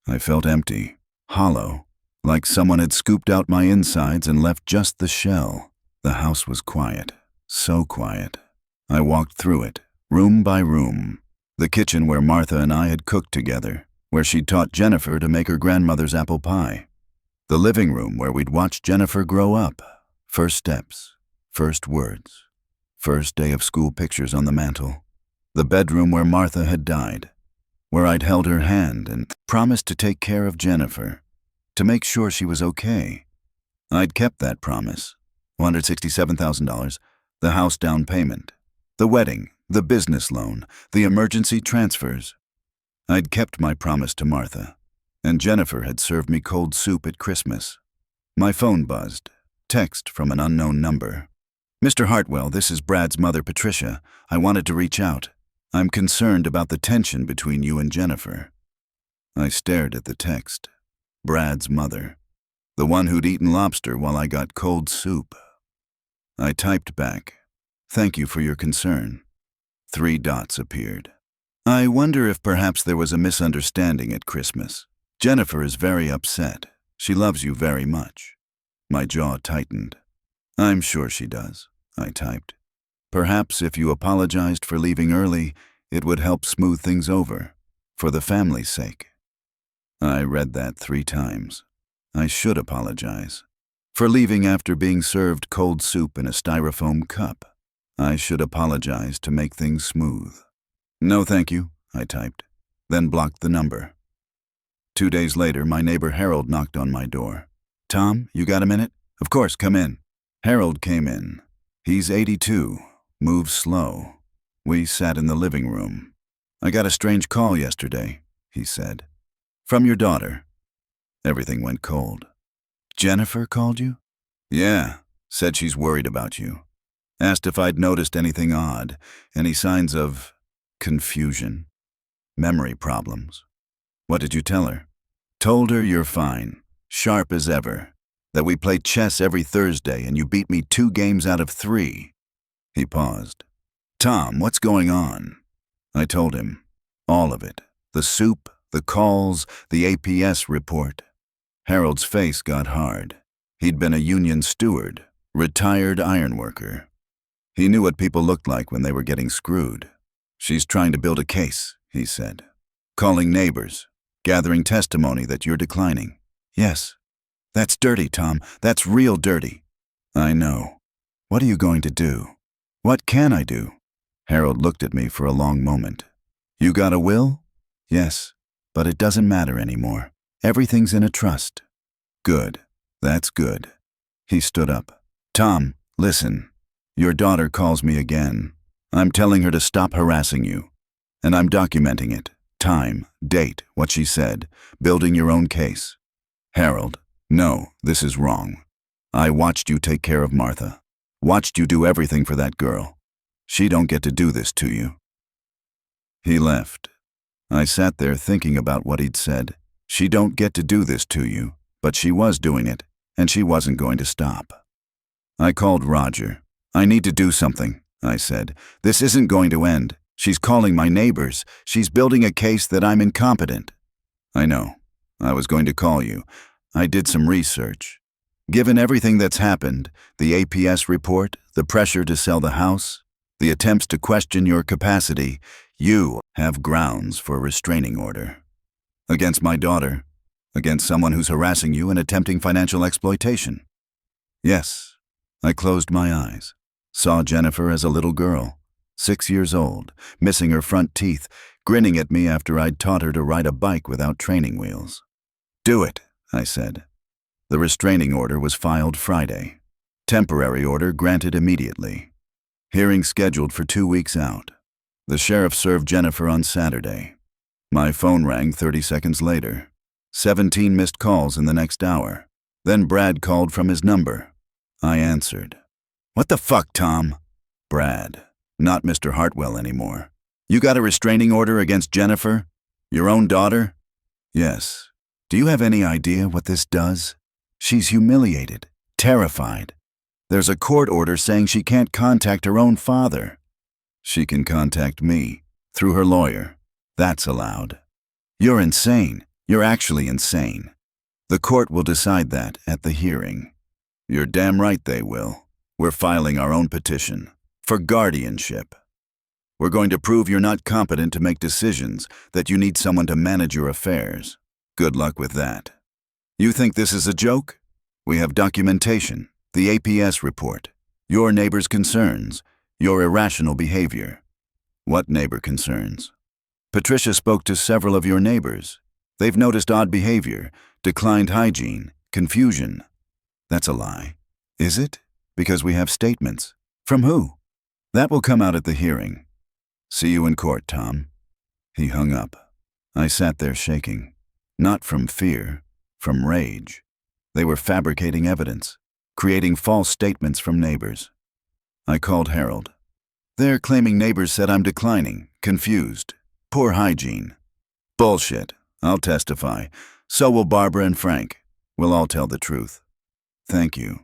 I felt empty, hollow, like someone had scooped out my insides and left just the shell. The house was quiet, so quiet. I walked through it, room by room. The kitchen where Martha and I had cooked together, where she'd taught Jennifer to make her grandmother's apple pie. The living room where we'd watched Jennifer grow up. First steps, first words, first day of school pictures on the mantel. The bedroom where Martha had died, where I'd held her hand and promised to take care of Jennifer, to make sure she was okay. I'd kept that promise. $167,000, the house down payment, the wedding, the business loan, the emergency transfers. I'd kept my promise to Martha, and Jennifer had served me cold soup at Christmas. My phone buzzed. Text from an unknown number. Mr. Hartwell, this is Brad's mother, Patricia. I wanted to reach out. I'm concerned about the tension between you and Jennifer. I stared at the text. Brad's mother. The one who'd eaten lobster while I got cold soup. I typed back, "Thank you for your concern." 3 dots appeared. I wonder if perhaps there was a misunderstanding at Christmas. Jennifer is very upset. She loves you very much. My jaw tightened. I'm sure she does, I typed. Perhaps if you apologized for leaving early, it would help smooth things over, for the family's sake. I read that 3 times. I should apologize. For leaving after being served cold soup in a styrofoam cup. I should apologize to make things smooth. No thank you, I typed, then blocked the number. 2 days later, my neighbor Harold knocked on my door. Tom, you got a minute? Of course, come in. Harold came in. He's 82. Moves slow. We sat in the living room. I got a strange call yesterday, he said. From your daughter. Everything went cold. Jennifer called you? Yeah, said she's worried about you. Asked if I'd noticed anything odd, any signs of confusion, memory problems. What did you tell her? Told her you're fine, sharp as ever, that we play chess every Thursday and you beat me 2 games out of 3. He paused. Tom, what's going on? I told him. All of it. The soup, the calls, the APS report. Harold's face got hard. He'd been a union steward, retired ironworker. He knew what people looked like when they were getting screwed. She's trying to build a case, he said. Calling neighbors, gathering testimony that you're declining. Yes. That's dirty, Tom. That's real dirty. I know. What are you going to do? What can I do? Harold looked at me for a long moment. You got a will? Yes, but it doesn't matter anymore. Everything's in a trust. Good. That's good. He stood up. Tom, listen. Your daughter calls me again. I'm telling her to stop harassing you. And I'm documenting it. Time, date, what she said, building your own case. Harold, no, this is wrong. I watched you take care of Martha. Watched you do everything for that girl. She don't get to do this to you. He left. I sat there thinking about what he'd said. She don't get to do this to you, but she was doing it, and she wasn't going to stop. I called Roger. I need to do something, I said. This isn't going to end. She's calling my neighbors. She's building a case that I'm incompetent. I know. I was going to call you. I did some research. Given everything that's happened, the APS report, the pressure to sell the house, the attempts to question your capacity, you have grounds for a restraining order. Against my daughter, Against someone who's harassing you and attempting financial exploitation? Yes. I closed my eyes. Saw Jennifer as a little girl, 6 years old, missing her front teeth, grinning at me after I'd taught her to ride a bike without training wheels. Do it, I said. The restraining order was filed Friday. Temporary order granted immediately. Hearing scheduled for 2 weeks out. The sheriff served Jennifer on Saturday. My phone rang 30 seconds later. 17 missed calls in the next hour. Then Brad called from his number. I answered. What the fuck, Tom? Brad, not Mr. Hartwell anymore. You got a restraining order against Jennifer? Your own daughter? Yes. Do you have any idea what this does? She's humiliated, terrified. There's a court order saying she can't contact her own father. She can contact me, through her lawyer. That's allowed. You're insane. You're actually insane. The court will decide that at the hearing. You're damn right they will. We're filing our own petition. For guardianship. We're going to prove you're not competent to make decisions, that you need someone to manage your affairs. Good luck with that. You think this is a joke? We have documentation, the APS report, your neighbor's concerns, your irrational behavior. What neighbor concerns? Patricia spoke to several of your neighbors. They've noticed odd behavior, declined hygiene, confusion. That's a lie. Is it? Because we have statements. From who? That will come out at the hearing. See you in court, Tom. He hung up. I sat there shaking. Not from fear, from rage. They were fabricating evidence, creating false statements from neighbors. I called Harold. They're claiming neighbors said I'm declining, confused, poor hygiene. Bullshit. I'll testify. So will Barbara and Frank. We'll all tell the truth. Thank you.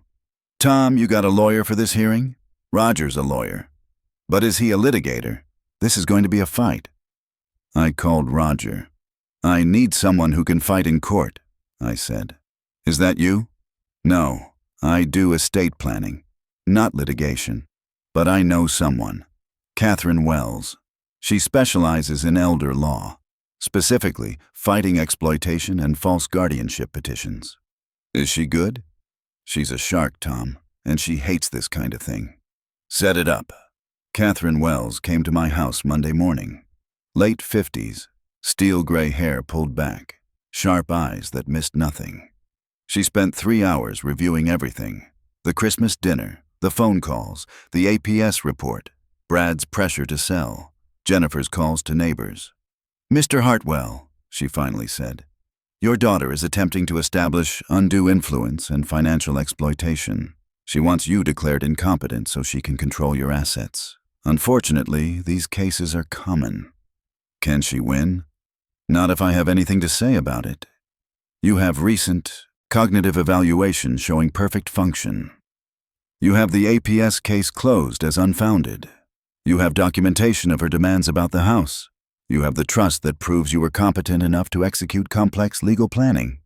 Tom, you got a lawyer for this hearing? Roger's a lawyer. But is he a litigator? This is going to be a fight. I called Roger. I need someone who can fight in court, I said. Is that you? No, I do estate planning, not litigation. But I know someone. Catherine Wells. She specializes in elder law, specifically fighting exploitation and false guardianship petitions. Is she good? She's a shark, Tom, and she hates this kind of thing. Set it up. Catherine Wells came to my house Monday morning. Late 50s, steel gray hair pulled back, sharp eyes that missed nothing. She spent 3 hours reviewing everything. The Christmas dinner, the phone calls, the APS report, Brad's pressure to sell, Jennifer's calls to neighbors. Mr. Hartwell, she finally said, your daughter is attempting to establish undue influence and financial exploitation. She wants you declared incompetent so she can control your assets. Unfortunately, these cases are common. Can she win? Not if I have anything to say about it. You have recent cognitive evaluation showing perfect function. You have the APS case closed as unfounded. You have documentation of her demands about the house. You have the trust that proves you were competent enough to execute complex legal planning.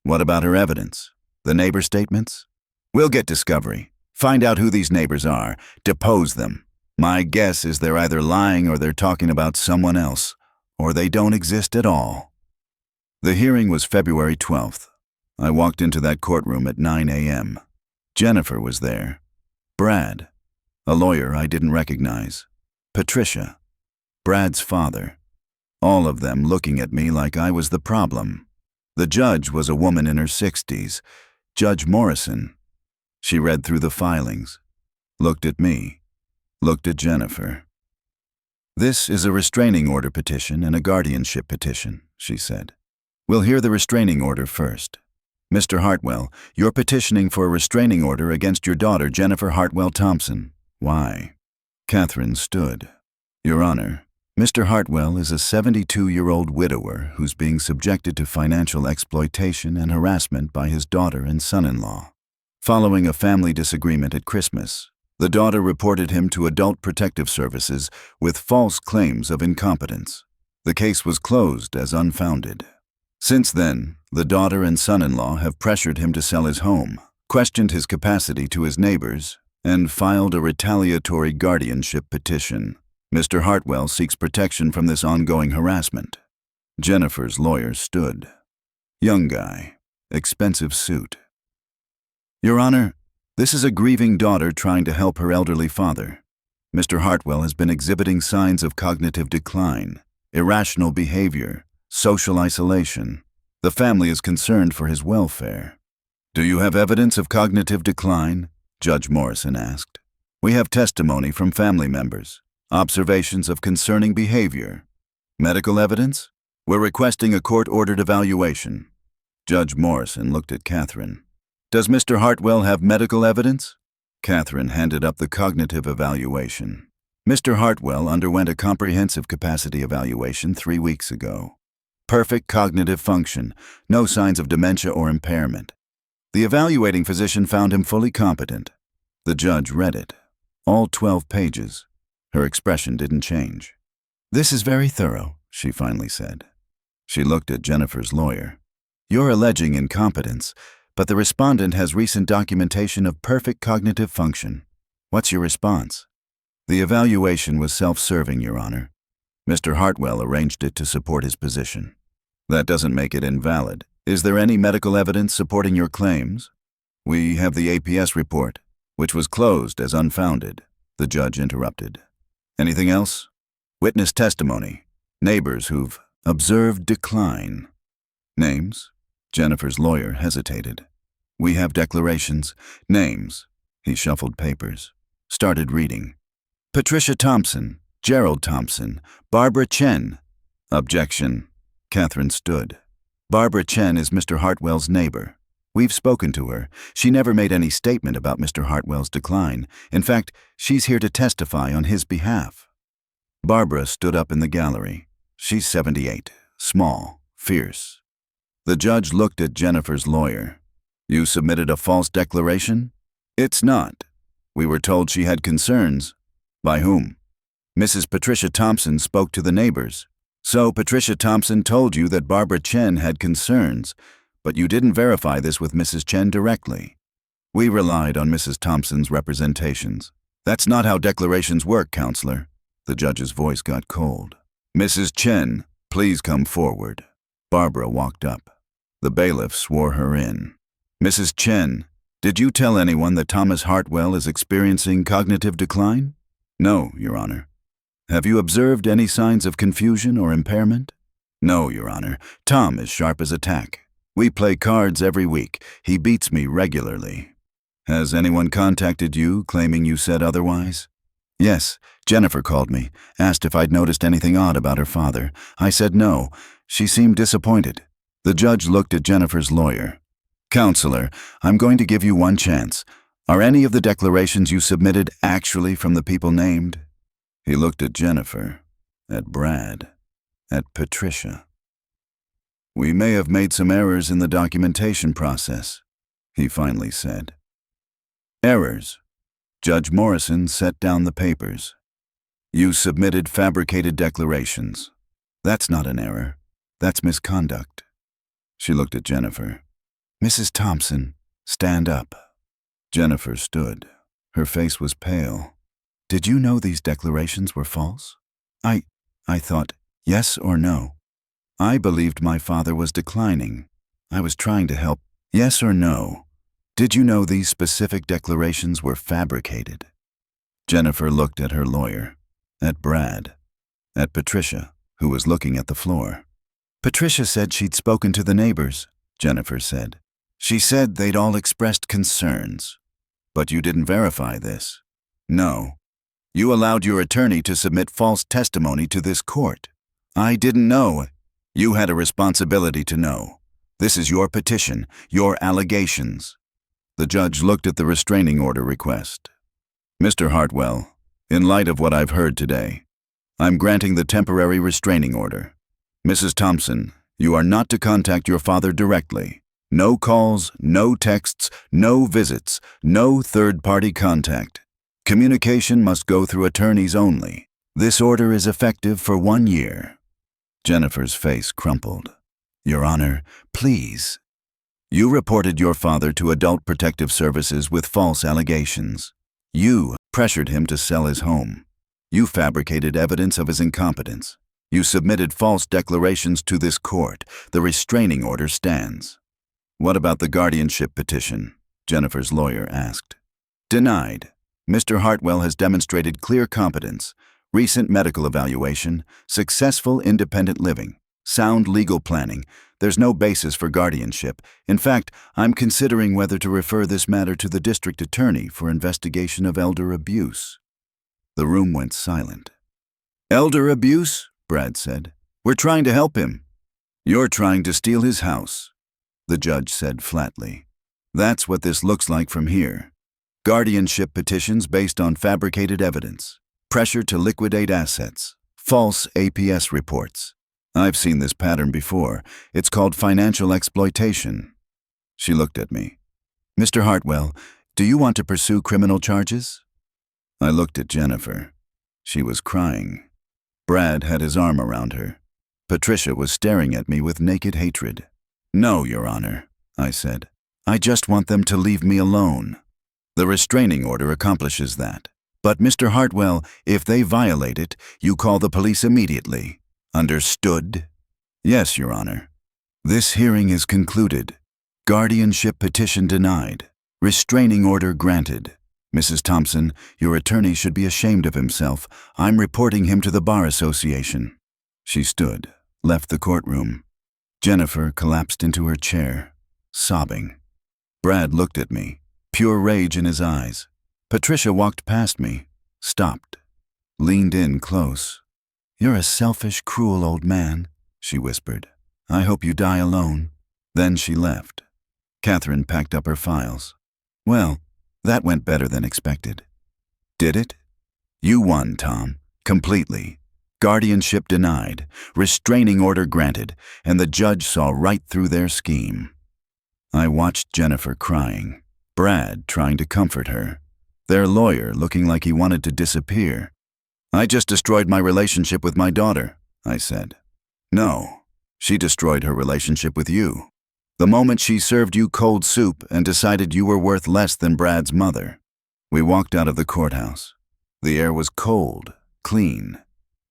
What about her evidence? The neighbor statements? We'll get discovery. Find out who these neighbors are. Depose them. My guess is they're either lying or they're talking about someone else, or they don't exist at all. The hearing was February 12th. I walked into that courtroom at 9 a.m. Jennifer was there. Brad, a lawyer I didn't recognize. Patricia, Brad's father. All of them looking at me like I was the problem. The judge was a woman in her 60s, Judge Morrison. She read through the filings, looked at me, looked at Jennifer. This is a restraining order petition and a guardianship petition, she said. We'll hear the restraining order first. Mr. Hartwell, you're petitioning for a restraining order against your daughter, Jennifer Hartwell Thompson. Why? Catherine stood. Your Honor, Mr. Hartwell is a 72-year-old widower who's being subjected to financial exploitation and harassment by his daughter and son-in-law. Following a family disagreement at Christmas, the daughter reported him to Adult Protective Services with false claims of incompetence. The case was closed as unfounded. Since then, the daughter and son-in-law have pressured him to sell his home, questioned his capacity to his neighbors, and filed a retaliatory guardianship petition. Mr. Hartwell seeks protection from this ongoing harassment. Jennifer's lawyer stood. Young guy. Expensive suit. Your Honor, this is a grieving daughter trying to help her elderly father. Mr. Hartwell has been exhibiting signs of cognitive decline, irrational behavior, social isolation. The family is concerned for his welfare. Do you have evidence of cognitive decline? Judge Morrison asked. We have testimony from family members, observations of concerning behavior. Medical evidence? We're requesting a court-ordered evaluation. Judge Morrison looked at Catherine. Does Mr. Hartwell have medical evidence? Catherine handed up the cognitive evaluation. Mr. Hartwell underwent a comprehensive capacity evaluation 3 weeks ago. Perfect cognitive function, no signs of dementia or impairment. The evaluating physician found him fully competent. The judge read it. All 12 pages. Her expression didn't change. This is very thorough, she finally said. She looked at Jennifer's lawyer. You're alleging incompetence, but the respondent has recent documentation of perfect cognitive function. What's your response? The evaluation was self-serving, Your Honor. Mr. Hartwell arranged it to support his position. That doesn't make it invalid. Is there any medical evidence supporting your claims? We have the APS report, which was closed as unfounded, the judge interrupted. Anything else? Witness testimony. Neighbors who've observed decline. Names? Jennifer's lawyer hesitated. We have declarations. Names. He shuffled papers. Started reading. Patricia Thompson, Gerald Thompson, Barbara Chen. Objection. Catherine stood. Barbara Chen is Mr. Hartwell's neighbor. We've spoken to her. She never made any statement about Mr. Hartwell's decline. In fact, she's here to testify on his behalf. Barbara stood up in the gallery. She's 78, small, fierce. The judge looked at Jennifer's lawyer. You submitted a false declaration? It's not. We were told she had concerns. By whom? Mrs. Patricia Thompson spoke to the neighbors. So Patricia Thompson told you that Barbara Chen had concerns, but you didn't verify this with Mrs. Chen directly. We relied on Mrs. Thompson's representations. That's not how declarations work, counselor. The judge's voice got cold. Mrs. Chen, please come forward. Barbara walked up. The bailiff swore her in. Mrs. Chen, did you tell anyone that Thomas Hartwell is experiencing cognitive decline? No, Your Honor. Have you observed any signs of confusion or impairment? No, Your Honor. Tom is sharp as a tack. We play cards every week. He beats me regularly. Has anyone contacted you claiming you said otherwise? Yes, Jennifer called me, asked if I'd noticed anything odd about her father. I said no. She seemed disappointed. The judge looked at Jennifer's lawyer. Counselor, I'm going to give you one chance. Are any of the declarations you submitted actually from the people named? He looked at Jennifer, at Brad, at Patricia. We may have made some errors in the documentation process, he finally said. Errors. Judge Morrison set down the papers. You submitted fabricated declarations. That's not an error. That's misconduct. She looked at Jennifer. Mrs. Thompson, stand up. Jennifer stood. Her face was pale. Did you know these declarations were false? I thought, yes or no. I believed my father was declining. I was trying to help. Yes or no. Did you know these specific declarations were fabricated? Jennifer looked at her lawyer, at Brad, at Patricia, who was looking at the floor. Patricia said she'd spoken to the neighbors, Jennifer said. She said they'd all expressed concerns. But you didn't verify this. No. You allowed your attorney to submit false testimony to this court. I didn't know. You had a responsibility to know. This is your petition, your allegations. The judge looked at the restraining order request. Mr. Hartwell, in light of what I've heard today, I'm granting the temporary restraining order. Mrs. Thompson, you are not to contact your father directly. No calls, no texts, no visits, no third-party contact. Communication must go through attorneys only. This order is effective for 1 year. Jennifer's face crumpled. Your Honor, please. You reported your father to Adult Protective Services with false allegations. You pressured him to sell his home. You fabricated evidence of his incompetence. You submitted false declarations to this court. The restraining order stands. What about the guardianship petition? Jennifer's lawyer asked. Denied. Mr. Hartwell has demonstrated clear competence, recent medical evaluation, successful independent living, sound legal planning. There's no basis for guardianship. In fact, I'm considering whether to refer this matter to the district attorney for investigation of elder abuse. The room went silent. Elder abuse? Brad said. We're trying to help him. You're trying to steal his house, the judge said flatly. That's what this looks like from here. Guardianship petitions based on fabricated evidence, pressure to liquidate assets, false APS reports. I've seen this pattern before. It's called financial exploitation. She looked at me. Mr. Hartwell, do you want to pursue criminal charges? I looked at Jennifer. She was crying. Brad had his arm around her. Patricia was staring at me with naked hatred. No, Your Honor, I said. I just want them to leave me alone. The restraining order accomplishes that. But, Mr. Hartwell, if they violate it, you call the police immediately. Understood? Yes, Your Honor. This hearing is concluded. Guardianship petition denied. Restraining order granted. Mrs. Thompson, your attorney should be ashamed of himself. I'm reporting him to the Bar Association. She stood, left the courtroom. Jennifer collapsed into her chair, sobbing. Brad looked at me, pure rage in his eyes. Patricia walked past me, stopped, leaned in close. You're a selfish, cruel old man, she whispered. I hope you die alone. Then she left. Catherine packed up her files. Well, that went better than expected. Did it? You won, Tom, completely. Guardianship denied, restraining order granted, and the judge saw right through their scheme. I watched Jennifer crying, Brad trying to comfort her, their lawyer looking like he wanted to disappear. I just destroyed my relationship with my daughter, I said. No, she destroyed her relationship with you. The moment she served you cold soup and decided you were worth less than Brad's mother. We walked out of the courthouse. The air was cold, clean.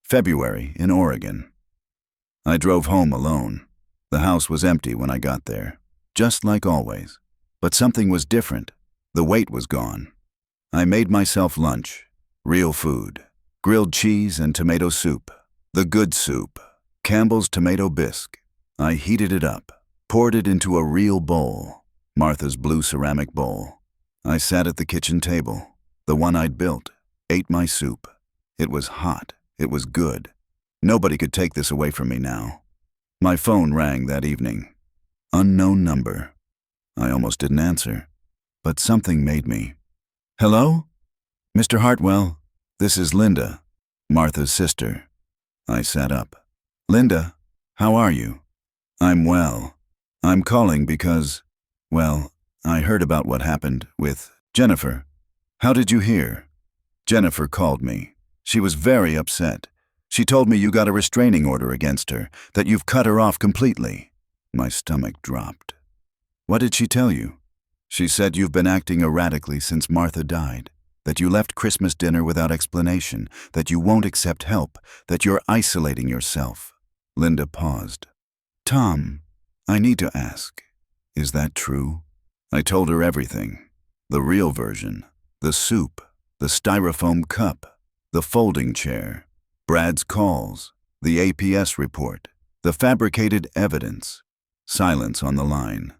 February in Oregon. I drove home alone. The house was empty when I got there, just like always. But something was different. The weight was gone. I made myself lunch, real food, grilled cheese and tomato soup, the good soup, Campbell's tomato bisque. I heated it up, poured it into a real bowl, Martha's blue ceramic bowl. I sat at the kitchen table, the one I'd built, ate my soup. It was hot. It was good. Nobody could take this away from me now. My phone rang that evening. Unknown number. I almost didn't answer, but something made me. Hello? Mr. Hartwell, this is Linda, Martha's sister. I sat up. Linda, how are you? I'm well. I'm calling because, well, I heard about what happened with Jennifer. How did you hear? Jennifer called me. She was very upset. She told me you got a restraining order against her, that you've cut her off completely. My stomach dropped. What did she tell you? She said you've been acting erratically since Martha died, that you left Christmas dinner without explanation, that you won't accept help, that you're isolating yourself. Linda paused. Tom, I need to ask, is that true? I told her everything. The real version, the soup, the styrofoam cup, the folding chair, Brad's calls, the APS report, the fabricated evidence, silence on the line.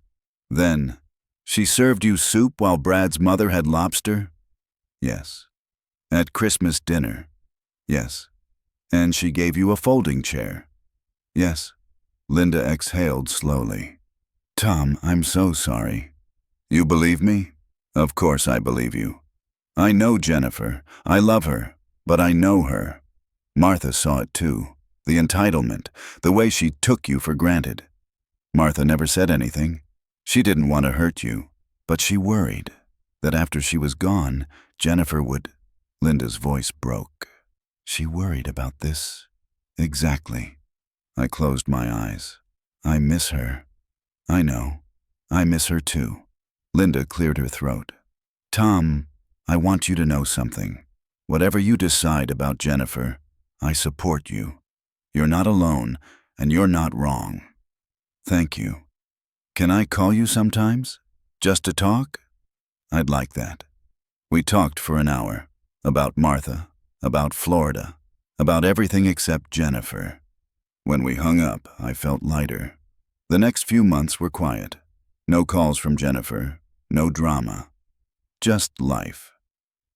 Then, she served you soup while Brad's mother had lobster? Yes. At Christmas dinner? Yes. And she gave you a folding chair? Yes. Linda exhaled slowly. Tom, I'm so sorry. You believe me? Of course I believe you. I know Jennifer. I love her. But I know her. Martha saw it too. The entitlement, the way she took you for granted. Martha never said anything. She didn't want to hurt you, but she worried that after she was gone, Jennifer would... Linda's voice broke. She worried about this. Exactly. I closed my eyes. I miss her. I know. I miss her too. Linda cleared her throat. Tom, I want you to know something. Whatever you decide about Jennifer, I support you. You're not alone, and you're not wrong. Thank you. Can I call you sometimes? Just to talk? I'd like that. We talked for an hour. About Martha, about Florida, about everything except Jennifer. When we hung up, I felt lighter. The next few months were quiet. No calls from Jennifer, no drama. Just life.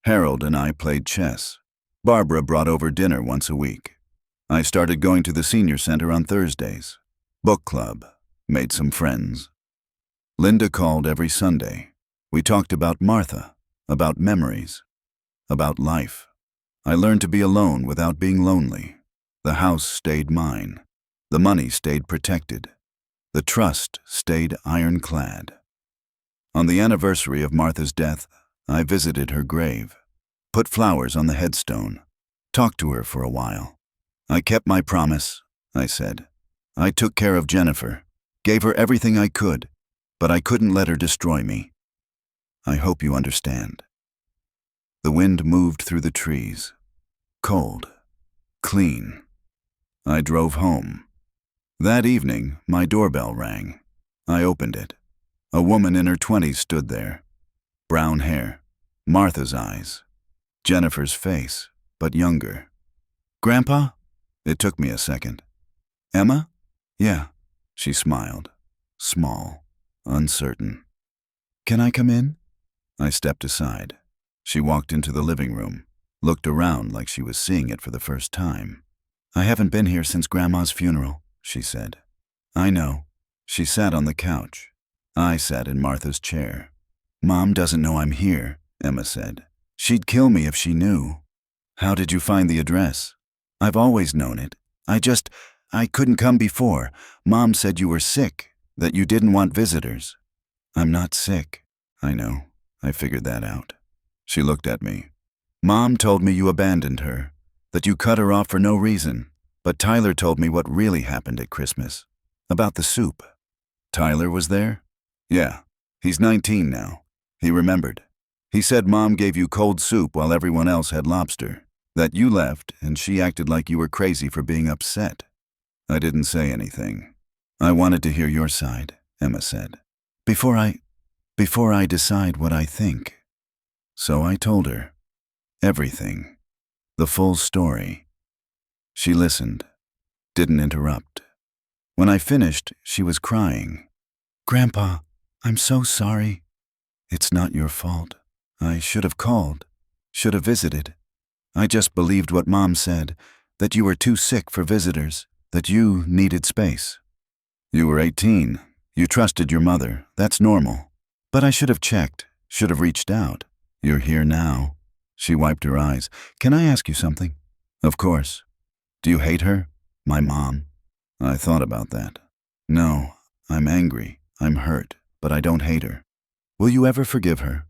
Harold and I played chess. Barbara brought over dinner once a week. I started going to the senior center on Thursdays. Book club. Made some friends. Linda called every Sunday. We talked about Martha, about memories, about life. I learned to be alone without being lonely. The house stayed mine. The money stayed protected. The trust stayed ironclad. On the anniversary of Martha's death, I visited her grave, put flowers on the headstone, talked to her for a while. I kept my promise, I said. I took care of Jennifer, gave her everything I could, but I couldn't let her destroy me. I hope you understand. The wind moved through the trees. Cold. Clean. I drove home. That evening, my doorbell rang. I opened it. A woman in her 20s stood there. Brown hair. Martha's eyes. Jennifer's face, but younger. Grandpa? It took me a second. Emma? Yeah. She smiled. Small. Uncertain. Can I come in? I stepped aside. She walked into the living room, looked around like she was seeing it for the first time. I haven't been here since Grandma's funeral, she said. I know. She sat on the couch. I sat in Martha's chair. Mom doesn't know I'm here, Emma said. She'd kill me if she knew. How did you find the address? I've always known it. I couldn't come before. Mom said you were sick, that you didn't want visitors. I'm not sick. I know. I figured that out. She looked at me. Mom told me you abandoned her, that you cut her off for no reason, but Tyler told me what really happened at Christmas. About the soup. Tyler was there? Yeah. He's 19 now. He remembered. He said Mom gave you cold soup while everyone else had lobster, that you left and she acted like you were crazy for being upset. I didn't say anything. I wanted to hear your side, Emma said, before I decide what I think. So I told her. Everything. The full story. She listened. Didn't interrupt. When I finished, she was crying. Grandpa, I'm so sorry. It's not your fault. I should have called. Should have visited. I just believed what Mom said, that you were too sick for visitors, that you needed space. You were 18. You trusted your mother. That's normal. But I should have checked, should have reached out. You're here now. She wiped her eyes. Can I ask you something? Of course. Do you hate her? My mom? I thought about that. No, I'm angry. I'm hurt, but I don't hate her. Will you ever forgive her?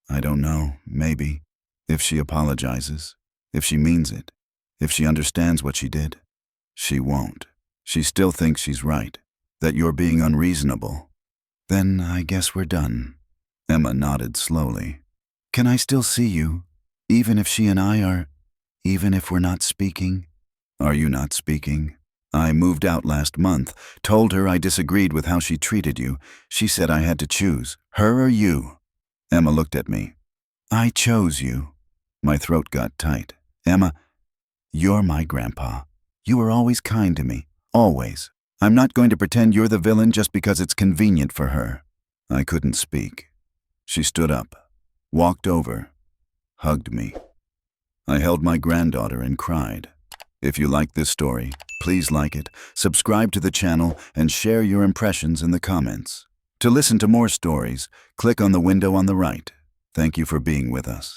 I don't know, maybe. If she apologizes. If she means it. If she understands what she did. She won't. She still thinks she's right. That you're being unreasonable. Then I guess we're done. Emma nodded slowly. Can I still see you? Even if she and I are... Even if we're not speaking? Are you not speaking? I moved out last month, told her I disagreed with how she treated you. She said I had to choose, her or you. Emma looked at me. I chose you. My throat got tight. Emma, you're my grandpa. You were always kind to me. Always. I'm not going to pretend you're the villain just because it's convenient for her. I couldn't speak. She stood up, walked over, hugged me. I held my granddaughter and cried. If you like this story, please like it, subscribe to the channel, and share your impressions in the comments. To listen to more stories, click on the window on the right. Thank you for being with us.